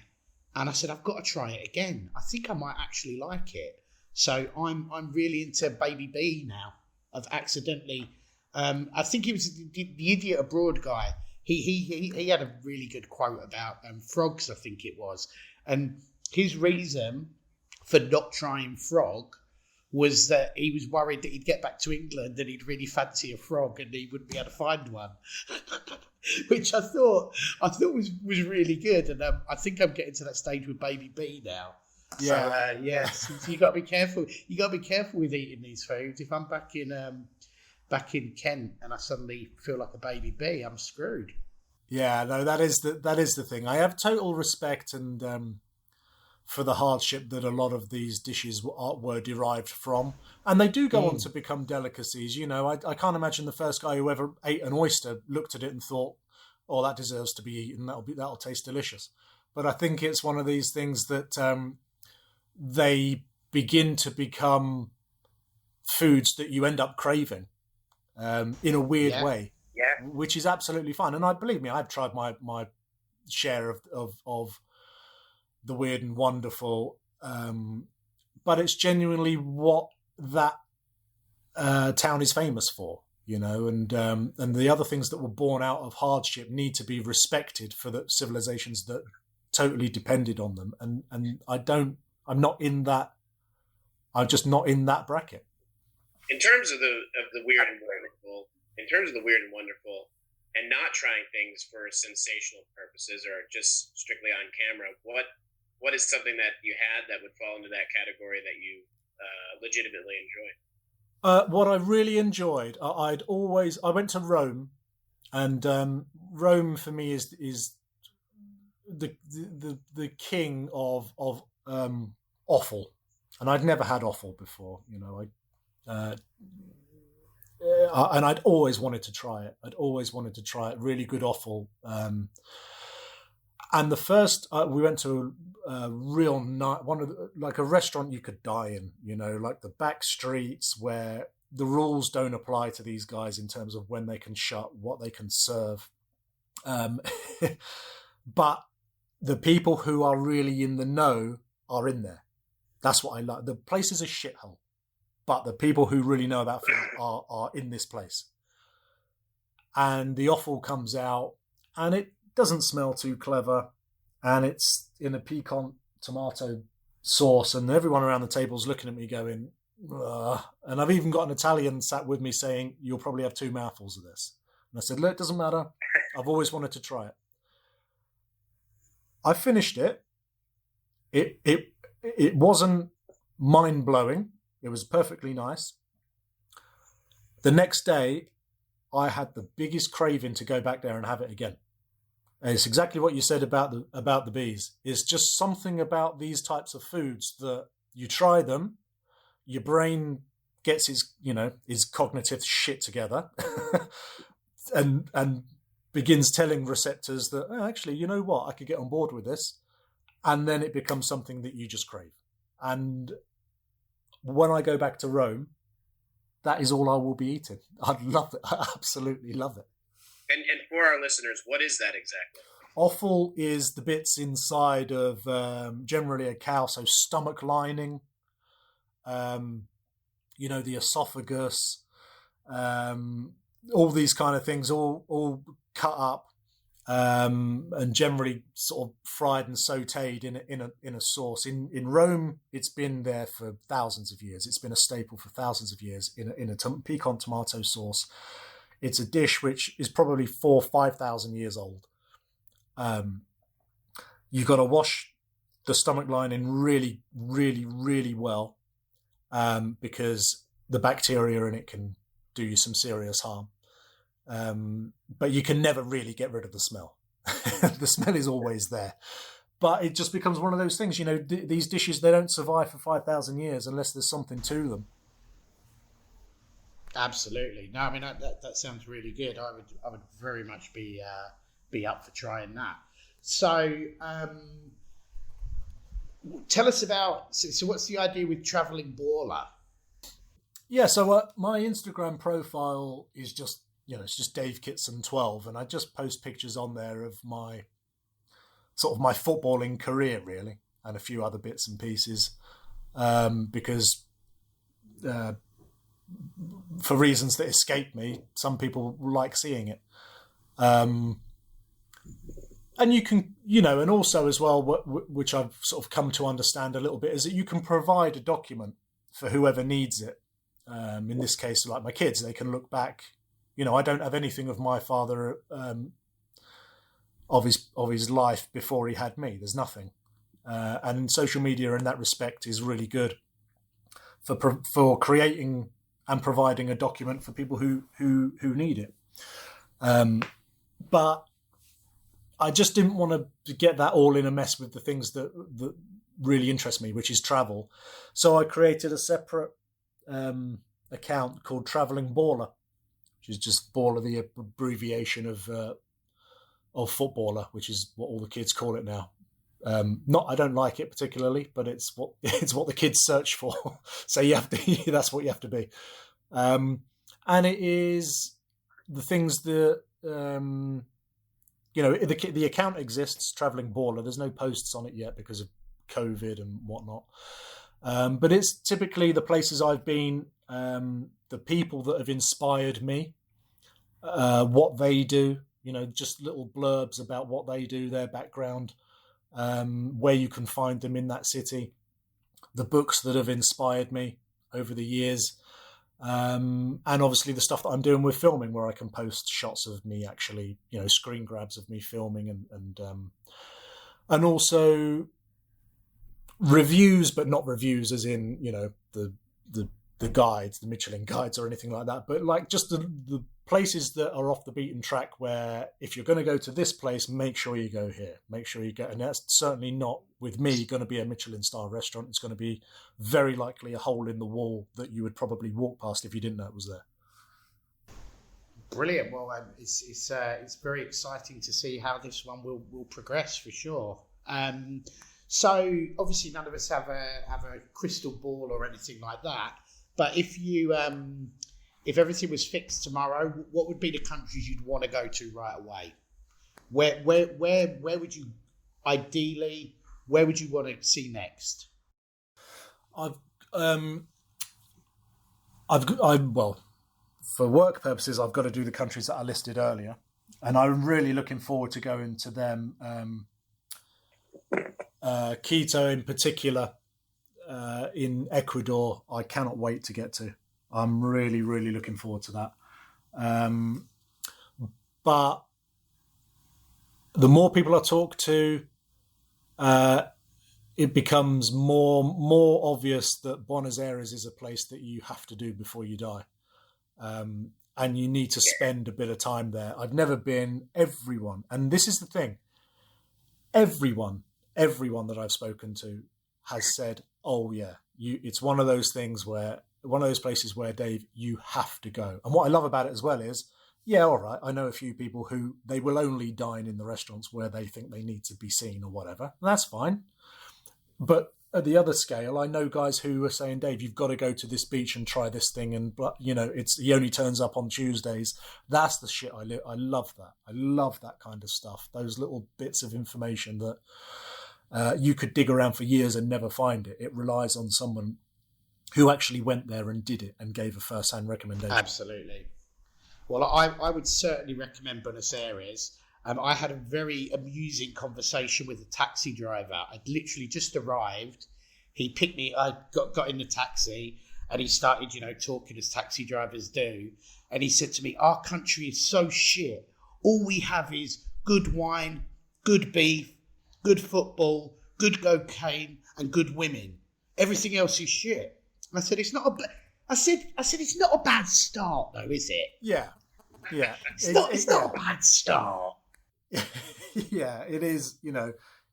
and I said, I've got to try it again. I think I might actually like it. So I'm really into baby bee now. I've accidentally, I think it was the Idiot Abroad guy. He had a really good quote about frogs, I think it was. And his reason for not trying frog was that he was worried that he'd get back to England and he'd really fancy a frog and he wouldn't be able to find one, which I thought was really good. And I think I'm getting to that stage with baby bee now. Yeah. So you got to be careful. You got to be careful with eating these foods. If I'm back in Kent and I suddenly feel like a baby bee, I'm screwed.
Yeah, no, that is the thing. I have total respect and for the hardship that a lot of these dishes were derived from, and they do go on to become delicacies. I can't imagine the first guy who ever ate an oyster looked at it and thought, "Oh, that deserves to be eaten. That'll taste delicious." But I think it's one of these things that they begin to become foods that you end up craving in a weird way, which is absolutely fine. And believe me, I've tried my share of the weird and wonderful, but it's genuinely what that town is famous for, and the other things that were born out of hardship need to be respected for the civilizations that totally depended on them. And I'm just not in that bracket.
In terms of the weird and wonderful, and not trying things for sensational purposes or just strictly on camera, what is something that you had that would fall into that category that you legitimately enjoyed?
What I really enjoyed, I went to Rome, and Rome for me is the king of offal, and I'd never had offal before. And I'd always wanted to try it. Really good offal. And the first, we went to a real night, like a restaurant you could die in, like the back streets where the rules don't apply to these guys in terms of when they can shut, what they can serve. But the people who are really in the know are in there. That's what I like. The place is a shithole, but the people who really know about food are in this place. And the offal comes out, and it doesn't smell too clever, and it's in a piquant tomato sauce, and everyone around the table's looking at me going, And I've even got an Italian sat with me saying, "You'll probably have 2 mouthfuls of this." And I said, "Look, it doesn't matter. I've always wanted to try it." I finished it. It wasn't mind blowing. It was perfectly nice. The next day, I had the biggest craving to go back there and have it again. And it's exactly what you said about the bees. It's just something about these types of foods that you try them, your brain gets his cognitive shit together, and begins telling receptors that, oh, actually, you know what, I could get on board with this, and then it becomes something that you just crave. And when I go back to Rome, that is all I will be eating. I'd love it. I absolutely love it.
And for our listeners, what is that exactly?
Offal is the bits inside of generally a cow, so stomach lining, the esophagus, all these kind of things, all cut up and generally sort of fried and sautéed in a sauce. In Rome, it's been there for thousands of years. It's been a staple for thousands of years in a piquant tomato sauce. It's a dish which is probably 4,000 or 5,000 years old. You've got to wash the stomach lining really, really, really well because the bacteria in it can do you some serious harm. But you can never really get rid of the smell. The smell is always there. But it just becomes one of those things, these dishes, they don't survive for 5,000 years unless there's something to them.
Absolutely. No, I mean, that sounds really good. I would very much be up for trying that. So tell us about, so what's the idea with Travelling Baller?
Yeah, so my Instagram profile is just, it's just Dave Kitson 12, and I just post pictures on there of my footballing career, really, and a few other bits and pieces, because for reasons that escape me, some people like seeing it. And you can, and also as well, which I've sort of come to understand a little bit, is that you can provide a document for whoever needs it. In this case, like my kids, they can look back. I don't have anything of my father, of his life before he had me. There's nothing, and social media in that respect is really good for creating and providing a document for people who need it. But I just didn't want to get that all in a mess with the things that really interest me, which is travel. So I created a separate account called Travelling Baller, which is just baller, the abbreviation of footballer, which is what all the kids call it now. I don't like it particularly, but it's what the kids search for. So you have to. That's what you have to be. And it is the things that the account exists, Travelling Baller. There's no posts on it yet because of COVID and whatnot. But it's typically the places I've been, the people that have inspired me, what they do. Just little blurbs about what they do, their background. Where you can find them in that city, the books that have inspired me over the years, and obviously the stuff that I'm doing with filming, where I can post shots of me actually, screen grabs of me filming, and also reviews, but not reviews as in the guides, the Michelin guides or anything like that, but like just the places that are off the beaten track, where if you're going to go to this place, make sure you go here, make sure you go. And that's certainly not, with me, going to be a Michelin star restaurant. It's going to be very likely a hole in the wall that you would probably walk past if you didn't know it was there.
Brilliant. Well, it's very exciting to see how this one will progress for sure. So obviously none of us have a crystal ball or anything like that. But if you if everything was fixed tomorrow, what would be the countries you'd want to go to right away? Where would you ideally? Where would you want to see next?
Well, for work purposes, I've got to do the countries that I listed earlier, and I'm really looking forward to going to them. Quito in particular, in Ecuador, I cannot wait to get to. I'm really, really looking forward to that. But the more people I talk to, it becomes more obvious that Buenos Aires is a place that you have to do before you die. And you need to spend a bit of time there. I've never been. Everyone, and this is the thing, everyone that I've spoken to has said, oh yeah, it's one of those places where, Dave, you have to go. And what I love about it as well is, yeah, all right, I know a few people who they will only dine in the restaurants where they think they need to be seen or whatever. And that's fine. But at the other scale, I know guys who are saying, Dave, you've got to go to this beach and try this thing. And, he only turns up on Tuesdays. That's the shit I love that. I love that kind of stuff. Those little bits of information that you could dig around for years and never find it. It relies on someone who actually went there and did it and gave a first-hand recommendation.
Absolutely. Well, I would certainly recommend Buenos Aires. I had a very amusing conversation with a taxi driver. I'd literally just arrived. He picked me. I got in the taxi, and he started, talking as taxi drivers do. And he said to me, "Our country is so shit. All we have is good wine, good beef, good football, good cocaine, and good women. Everything else is shit." And I said, "It's not a." I said, "It's not a bad start, though, is it?"
Yeah.
It's not a bad start.
Yeah, it is.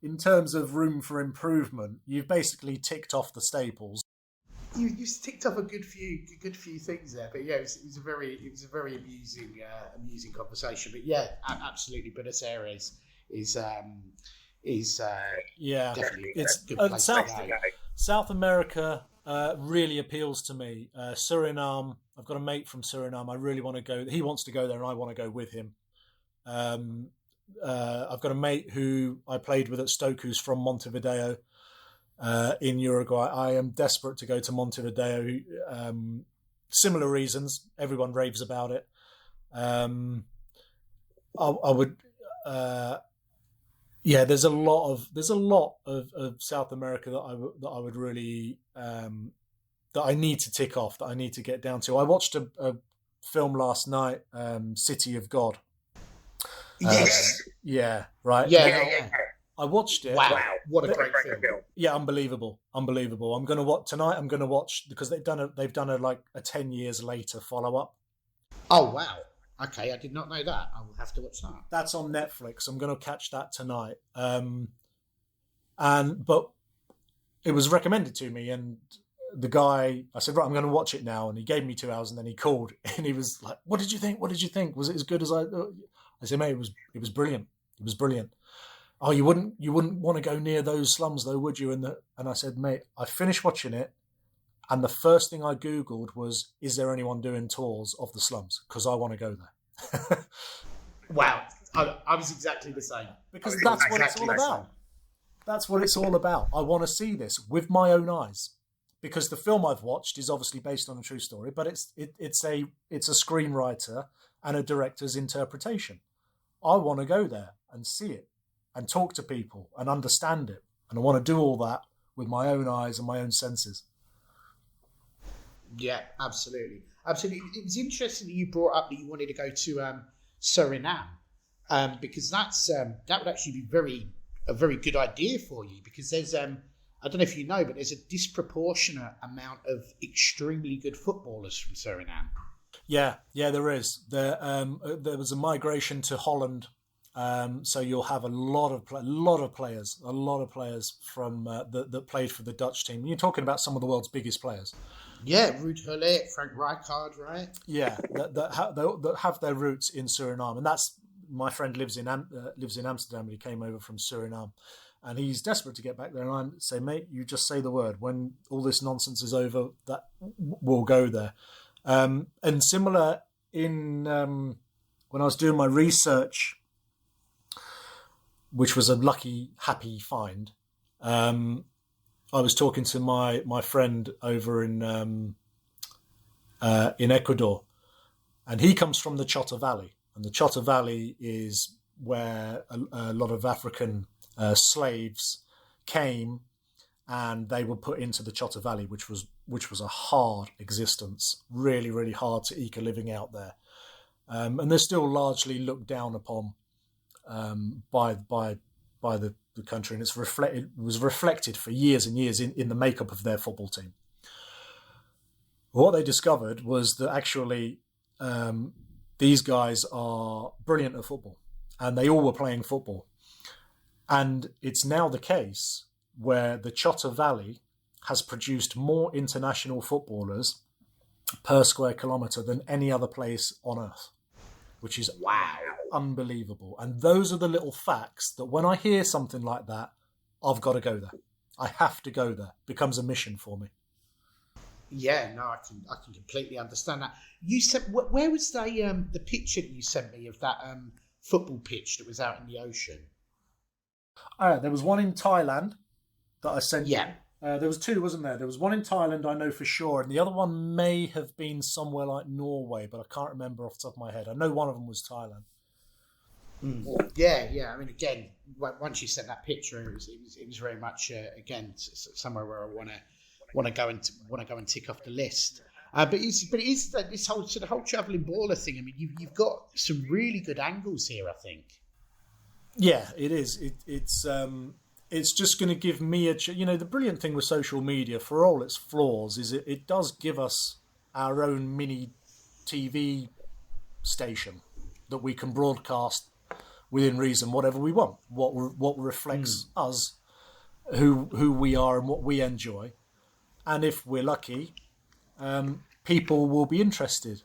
In terms of room for improvement, you've basically ticked off the staples.
You ticked off a good few things there, but yeah, it was a very amusing conversation. But yeah, absolutely, Buenos Aires is definitely
it's
a good place to go.
South America really appeals to me. Suriname, I've got a mate from Suriname. I really want to go. He wants to go there, and I want to go with him. I've got a mate who I played with at Stoke who's from Montevideo in Uruguay. I am desperate to go to Montevideo. Similar reasons. Everyone raves about it. I would. There's a lot of South America that I would really that I need to tick off, that I need to get down to. I watched a film last night, City of God.
Yes.
Right.
Yeah.
I watched it.
Wow, what a great film!
Yeah, unbelievable. I'm going to watch tonight. I'm going to watch because they've done a 10 years later follow up.
Oh wow. Okay, I did not know that. I will have to watch that.
That's on Netflix. I'm going to catch that tonight. But it was recommended to me, and the guy, I said, right, I'm going to watch it now, and he gave me 2 hours, and then he called, and he was like, "What did you think? What did you think? Was it as good as I said, mate, it was brilliant. It was brilliant. Oh, you wouldn't want to go near those slums though, would you?" And I said, "Mate, I finished watching it, and the first thing I Googled was, is there anyone doing tours of the slums? Because I want to go there."
Wow. I was exactly the same.
Because that's what it's all about. That's what it's all about. I want to see this with my own eyes. Because the film I've watched is obviously based on a true story, but it's a screenwriter and a director's interpretation. I want to go there and see it and talk to people and understand it. And I want to do all that with my own eyes and my own senses.
Yeah, absolutely. Absolutely. It was interesting that you brought up that you wanted to go to Suriname, because that would actually be a very good idea for you, because there's I don't know if you know, but there's a disproportionate amount of extremely good footballers from Suriname.
Yeah, there is. There was a migration to Holland, so you'll have a lot of players from that played for the Dutch team. You're talking about some of the world's biggest players.
Yeah, Ruud Gullit, Frank Rijkaard, right? Yeah,
that have their roots in Suriname, and that's my friend lives in Amsterdam, and he came over from Suriname. And he's desperate to get back there. And I say, mate, you just say the word. When all this nonsense is over, that we'll go there. And similar in when I was doing my research, which was a happy find, I was talking to my friend over in Ecuador, and he comes from the Chota Valley, and the Chota Valley is where a lot of African slaves came and they were put into the Chotter Valley, which was a hard existence, really, really hard to eke a living out there. And they're still largely looked down upon by the country, and it was reflected for years and years in the makeup of their football team. What they discovered was that actually these guys are brilliant at football, and they all were playing football. And it's now the case where the Chotter Valley has produced more international footballers per square kilometre than any other place on earth, which is unbelievable. And those are the little facts that when I hear something like that, I've got to go there. I have to go there. It becomes a mission for me.
Yeah, no, I can completely understand that. You said, where was the picture that you sent me of that football pitch that was out in the ocean?
There was one in Thailand that I sent you.
Yeah.
There was two, wasn't there? There was one in Thailand, I know for sure, and the other one may have been somewhere like Norway, but I can't remember off the top of my head. I know one of them was Thailand.
Yeah. I mean, again, once you sent that picture, it was very much again somewhere where I want to go and tick off the list. But it is this whole travelling baller thing. I mean, you've got some really good angles here, I think.
Yeah, it is. It's just going to give me the brilliant thing with social media, for all its flaws, is it does give us our own mini TV station that we can broadcast within reason, whatever we want, what reflects us, who we are and what we enjoy. And if we're lucky, people will be interested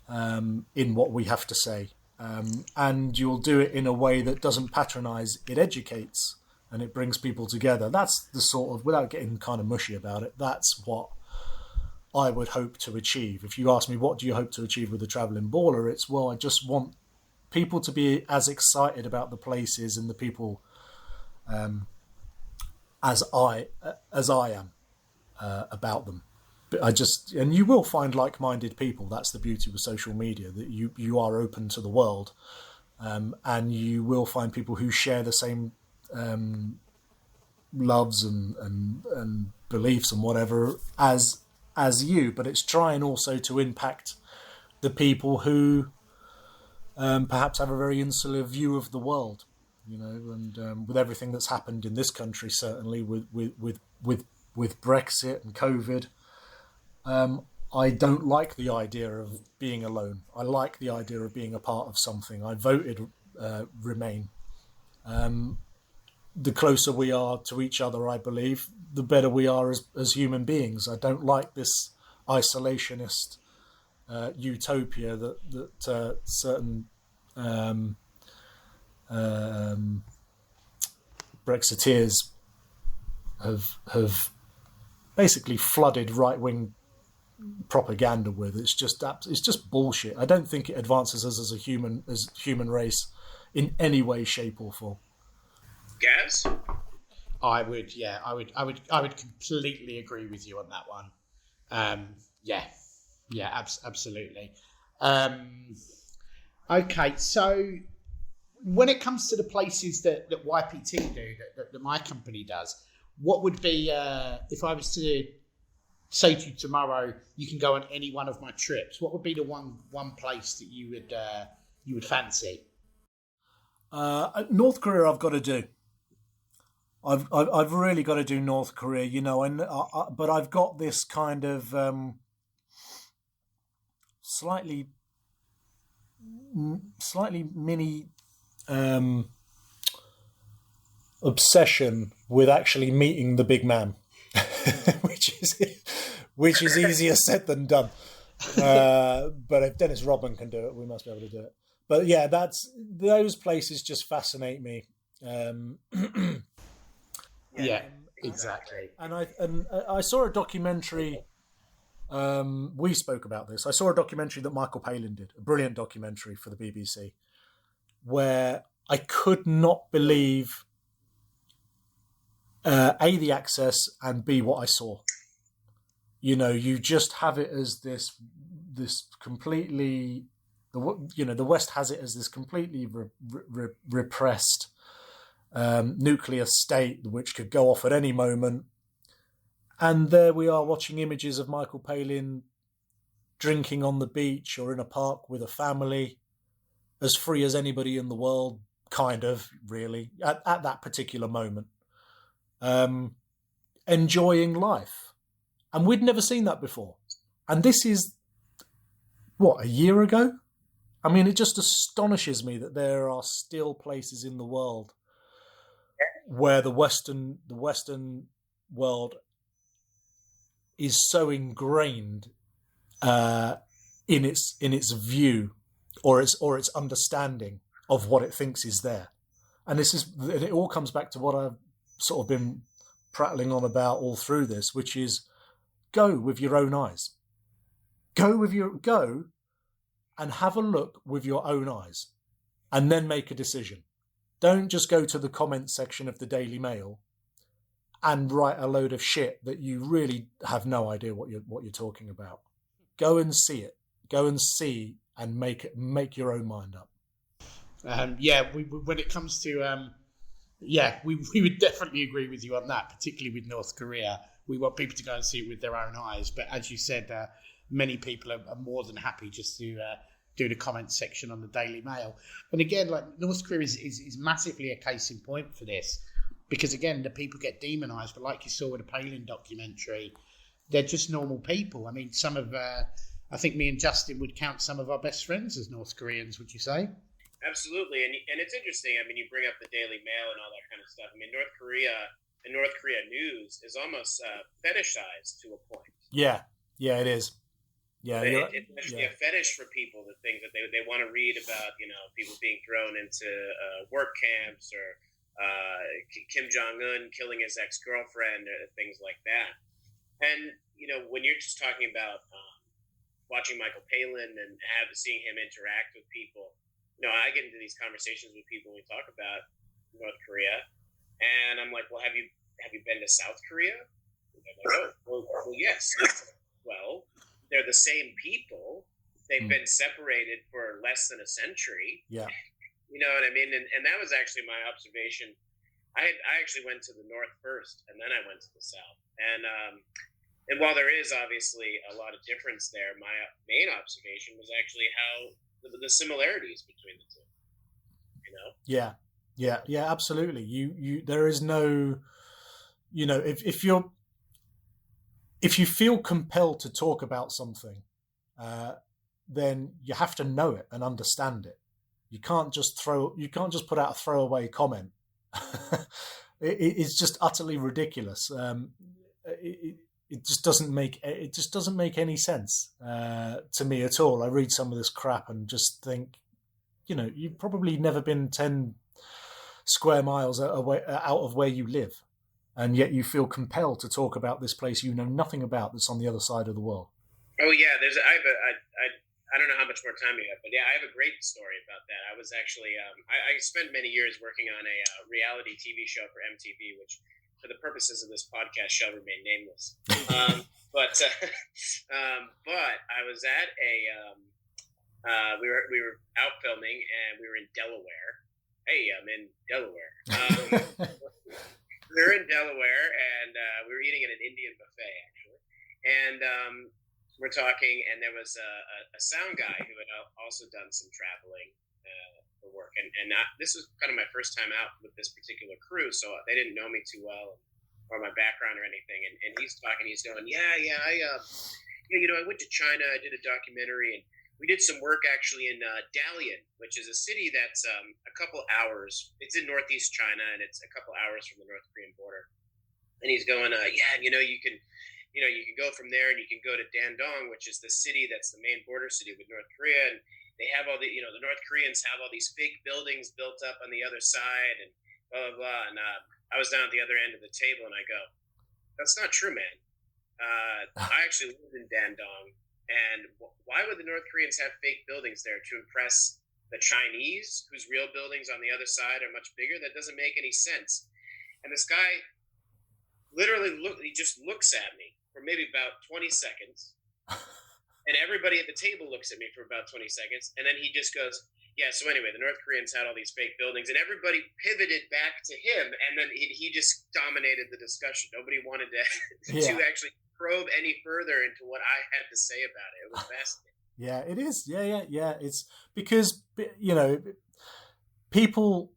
in what we have to say. And you'll do it in a way that doesn't patronise, it educates, and it brings people together. That's the sort of, without getting kind of mushy about it, that's what I would hope to achieve. If you ask me, what do you hope to achieve with the Travelling Baller? It's, well, I just want people to be as excited about the places and the people as I am about them. And you will find like-minded people. That's the beauty with social media, that you are open to the world, and you will find people who share the same loves and beliefs and whatever as you. But it's trying also to impact the people who perhaps have a very insular view of the world, and with everything that's happened in this country, certainly with Brexit and COVID. I don't like the idea of being alone. I like the idea of being a part of something. I voted Remain. The closer we are to each other, I believe, the better we are as human beings. I don't like this isolationist utopia that certain Brexiteers have basically flooded right-wing propaganda with. It's just bullshit. I don't think it advances us as human race in any way, shape, or form.
Gaz?
I would completely agree with you on that one. Absolutely. Okay, so when it comes to the places that YPT do, that my company does, what would be if I was to say to you tomorrow, you can go on any one of my trips, what would be the one place that you would fancy?
North Korea, I've got to do. I've really got to do North Korea, but I've got this kind of slightly mini obsession with actually meeting the big man, which is easier said than done. But if Dennis Rodman can do it, we must be able to do it. But yeah, those places just fascinate me.
Yeah, exactly.
And I saw a documentary. We spoke about this. I saw a documentary that Michael Palin did, a brilliant documentary for the BBC, where I could not believe A, the access, and B, what I saw. You just have it as this completely, the West has it as this completely repressed nuclear state which could go off at any moment, And there we are watching images of Michael Palin drinking on the beach or in a park with a family, as free as anybody in the world, kind of, really, at that particular moment. Enjoying life. And we'd never seen that before. And this is, a year ago? I mean, it just astonishes me that there are still places in the world where the Western world is so ingrained in its view or its understanding of what it thinks is there. And it all comes back to what I've sort of been prattling on about all through this, which is go with your own eyes. Go and have a look with your own eyes and then make a decision. Don't just go to the comments section of the Daily Mail and write a load of shit that you really have no idea what you're talking about. Go and see it. Go and see and make your own mind up.
When it comes to we would definitely agree with you on that, particularly with North Korea. We want people to go and see it with their own eyes. But as you said, many people are more than happy just to do the comment section on the Daily Mail. And again, like North Korea is massively a case in point for this, because again, the people get demonised. But like you saw with the Palin documentary, they're just normal people. I mean, some of I think me and Justin would count some of our best friends as North Koreans. Would you say?
Absolutely, and it's interesting. I mean, you bring up the Daily Mail and all that kind of stuff. I mean, North Korea and North Korea news is almost fetishized to a point.
Yeah, it is. Yeah,
it's actually a fetish for people to think that they want to read about, people being thrown into work camps or Kim Jong-un killing his ex-girlfriend or things like that. And when you're just talking about watching Michael Palin and seeing him interact with people, I get into these conversations with people when we talk about North Korea, and I'm like, well, have you been to South Korea? And they're like, oh, well, yes. Well, they're the same people. They've been separated for less than a century.
Yeah.
You know what I mean? And that was actually my observation. I actually went to the North first, and then I went to the South. And while there is obviously a lot of difference there, my main observation was actually how the similarities between the two.
Yeah, absolutely. You there is no, if you feel compelled to talk about something, then you have to know it and understand it. You can't just put out a throwaway comment. It's just utterly ridiculous. It just doesn't make any sense to me at all. I read some of this crap and just think, you've probably never been 10 square miles out of where you live, and yet you feel compelled to talk about this place you know nothing about that's on the other side of the world.
Oh yeah, I don't know how much more time you have, but yeah, I have a great story about that. I was actually I spent many years working on a reality TV show for MTV, which, for the purposes of this podcast, shall remain nameless. But I was at we were out filming, and we were in Delaware. Hey, I'm in Delaware. We were in Delaware, and we were eating at an Indian buffet, actually. And we're talking, and there was a sound guy who had also done some traveling for work. And this was kind of my first time out with this particular crew, so they didn't know me too well, or my background or anything. And he's talking, he's going, I went to China, I did a documentary, and we did some work actually in Dalian, which is a city that's a couple hours. It's in northeast China, and it's a couple hours from the North Korean border. And he's going, you can go from there, and you can go to Dandong, which is the city that's the main border city with North Korea. And they have all the North Koreans have all these fake buildings built up on the other side, and blah, blah, blah. And I was down at the other end of the table, and I go, that's not true, man. I actually lived in Dandong. And why would the North Koreans have fake buildings there? To impress the Chinese, whose real buildings on the other side are much bigger? That doesn't make any sense. And this guy literally just looks at me for maybe about 20 seconds. And everybody at the table looks at me for about 20 seconds. And then he just goes, yeah, so anyway, the North Koreans had all these fake buildings, and everybody pivoted back to him, and then he just dominated the discussion. Nobody wanted to to actually probe any further into what I had to say about it. It was fascinating.
Yeah, it is. Yeah. It's because, people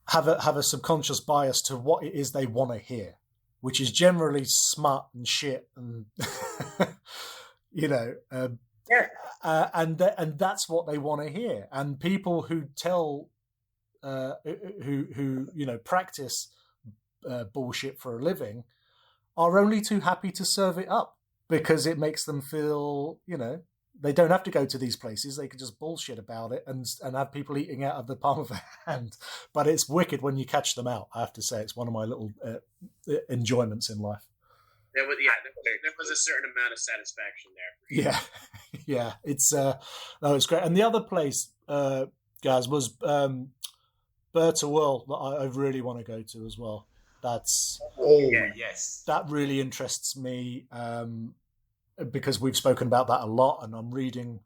have a subconscious bias to what it is they want to hear, which is generally smut and shit and and that's what they want to hear. And people who tell who practice bullshit for a living are only too happy to serve it up because it makes them feel they don't have to go to these places. They can just bullshit about it and have people eating out of the palm of their hand. But it's wicked when you catch them out. I have to say, it's one of my little enjoyments in life.
There was a certain amount of satisfaction there.
Yeah. It's great. And the other place, guys, was Berta World that I really want to go to as well.
Yes,
that really interests me. Because we've spoken about that a lot, and I'm reading.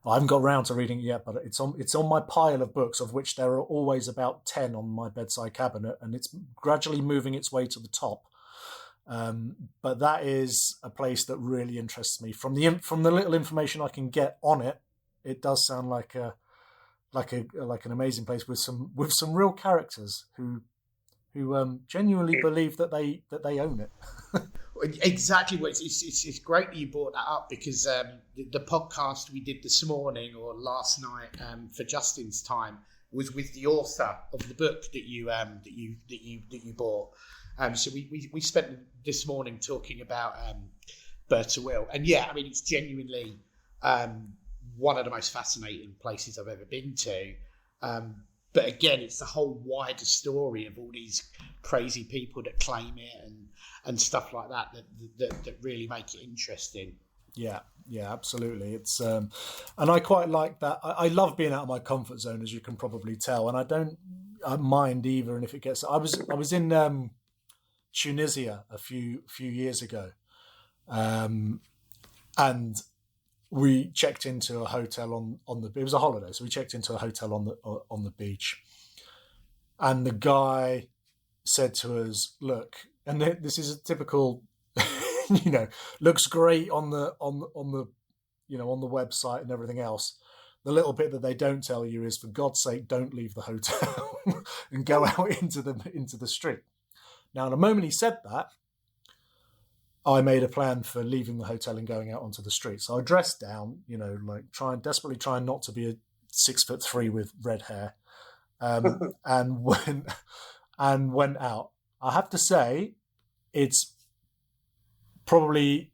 I haven't got around to reading it yet, but it's on my pile of books, of which there are always about 10 on my bedside cabinet, and it's gradually moving its way to the top. But that is a place that really interests me. From the little information I can get on it, it does sound like an amazing place with some real characters who genuinely believe that they own it.
Exactly. It's great that you brought that up because the podcast we did this morning or last night for Justin's time was with the author of the book that you bought. So we spent this morning talking about Berta Will, and it's genuinely one of the most fascinating places I've ever been to. But again, it's the whole wider story of all these crazy people that claim it and stuff like that really make it interesting.
Yeah, absolutely. It's and I quite like that. I love being out of my comfort zone, as you can probably tell, and I don't mind either. And if it gets, I was in Tunisia a few years ago, and we checked into a hotel on the. It was a holiday, so we checked into a hotel on the beach, and the guy said to us, "Look," and this is a typical, looks great on the website and everything else. The little bit that they don't tell you is, for God's sake, don't leave the hotel and go out into the street. Now, the moment he said that, I made a plan for leaving the hotel and going out onto the street. So I dressed down, desperately trying not to be a 6'3" with red hair, and went out. I have to say, it's probably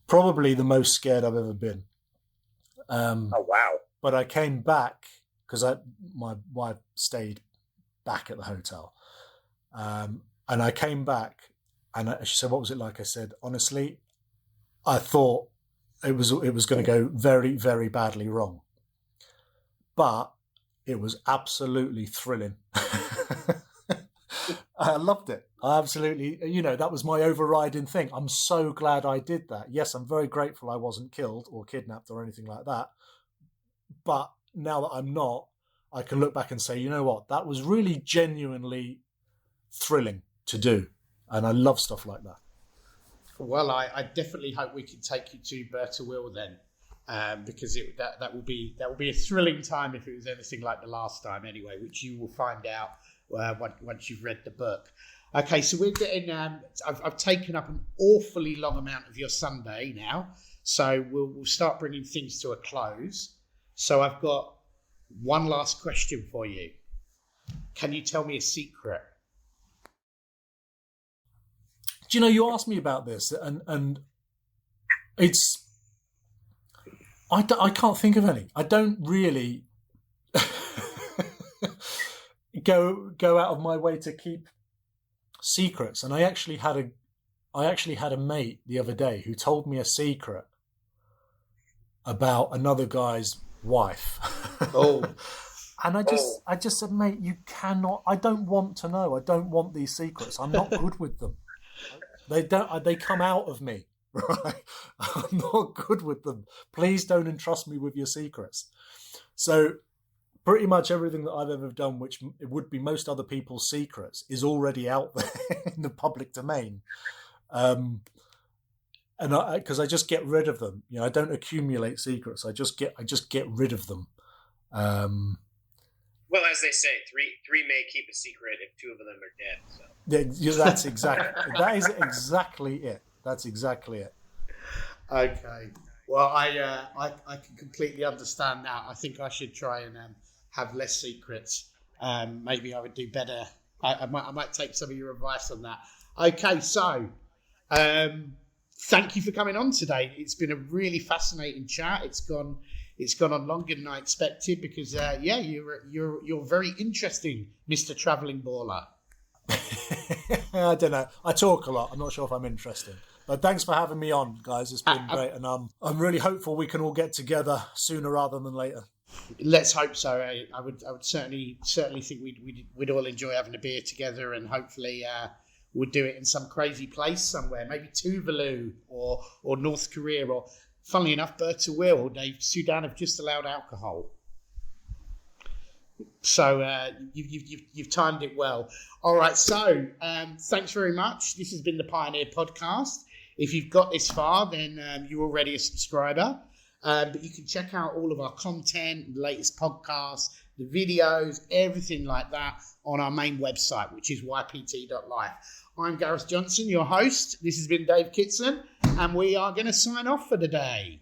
the most scared I've ever been.
Oh wow!
But I came back because my wife stayed back at the hotel, and I came back. And she said, "What was it like?" I said, "Honestly, I thought it was going to go very, very badly wrong, but it was absolutely thrilling." I loved it. I absolutely, that was my overriding thing. I'm so glad I did that. Yes, I'm very grateful I wasn't killed or kidnapped or anything like that. But now that I'm not, I can look back and say, you know what? That was really genuinely thrilling to do. And I love stuff like that.
Well, I definitely hope we can take you to Berta Will then, because that will be a thrilling time if it was anything like the last time anyway, which you will find out once you've read the book. Okay, so we're getting. I've taken up an awfully long amount of your Sunday now, so we'll start bringing things to a close. So I've got one last question for you. Can you tell me a secret?
Do you asked me about this, and it's I can't think of any. I don't really go out of my way to keep secrets. And I actually had a mate the other day who told me a secret about another guy's wife.
Oh.
And I just said, mate, you cannot. I don't want to know. I don't want these secrets. I'm not good with them. They come out of me, right? I'm not good with them. Please don't entrust me with your secrets. So pretty much everything that I've ever done, which it would be most other people's secrets, is already out there in the public domain. And because I just get rid of them, I don't accumulate secrets. I just get rid of them.
Well, as they say, three may keep a secret if two of them are dead. So.
Yeah, that is exactly it. That's exactly it.
Okay. Well, I can completely understand that. I think I should try and have less secrets. Maybe I would do better. I might take some of your advice on that. Okay, so thank you for coming on today. It's been a really fascinating chat. It's gone on longer than I expected because you're very interesting, Mr. Travelling Baller.
I don't know. I talk a lot. I'm not sure if I'm interesting. But thanks for having me on, guys. It's been great, and I'm really hopeful we can all get together sooner rather than later.
Let's hope so. I would certainly think we'd all enjoy having a beer together, and hopefully we'd do it in some crazy place somewhere, maybe Tuvalu or North Korea, or funnily enough, Bertha Sudan have just allowed alcohol. So you've timed it well. All right, so thanks very much. This has been the Pioneer Podcast. If you've got this far, then you're already a subscriber. But you can check out all of our content, the latest podcasts, the videos, everything like that on our main website, which is ypt.life. I'm Gareth Johnson, your host. This has been Dave Kitson, and we are going to sign off for the day.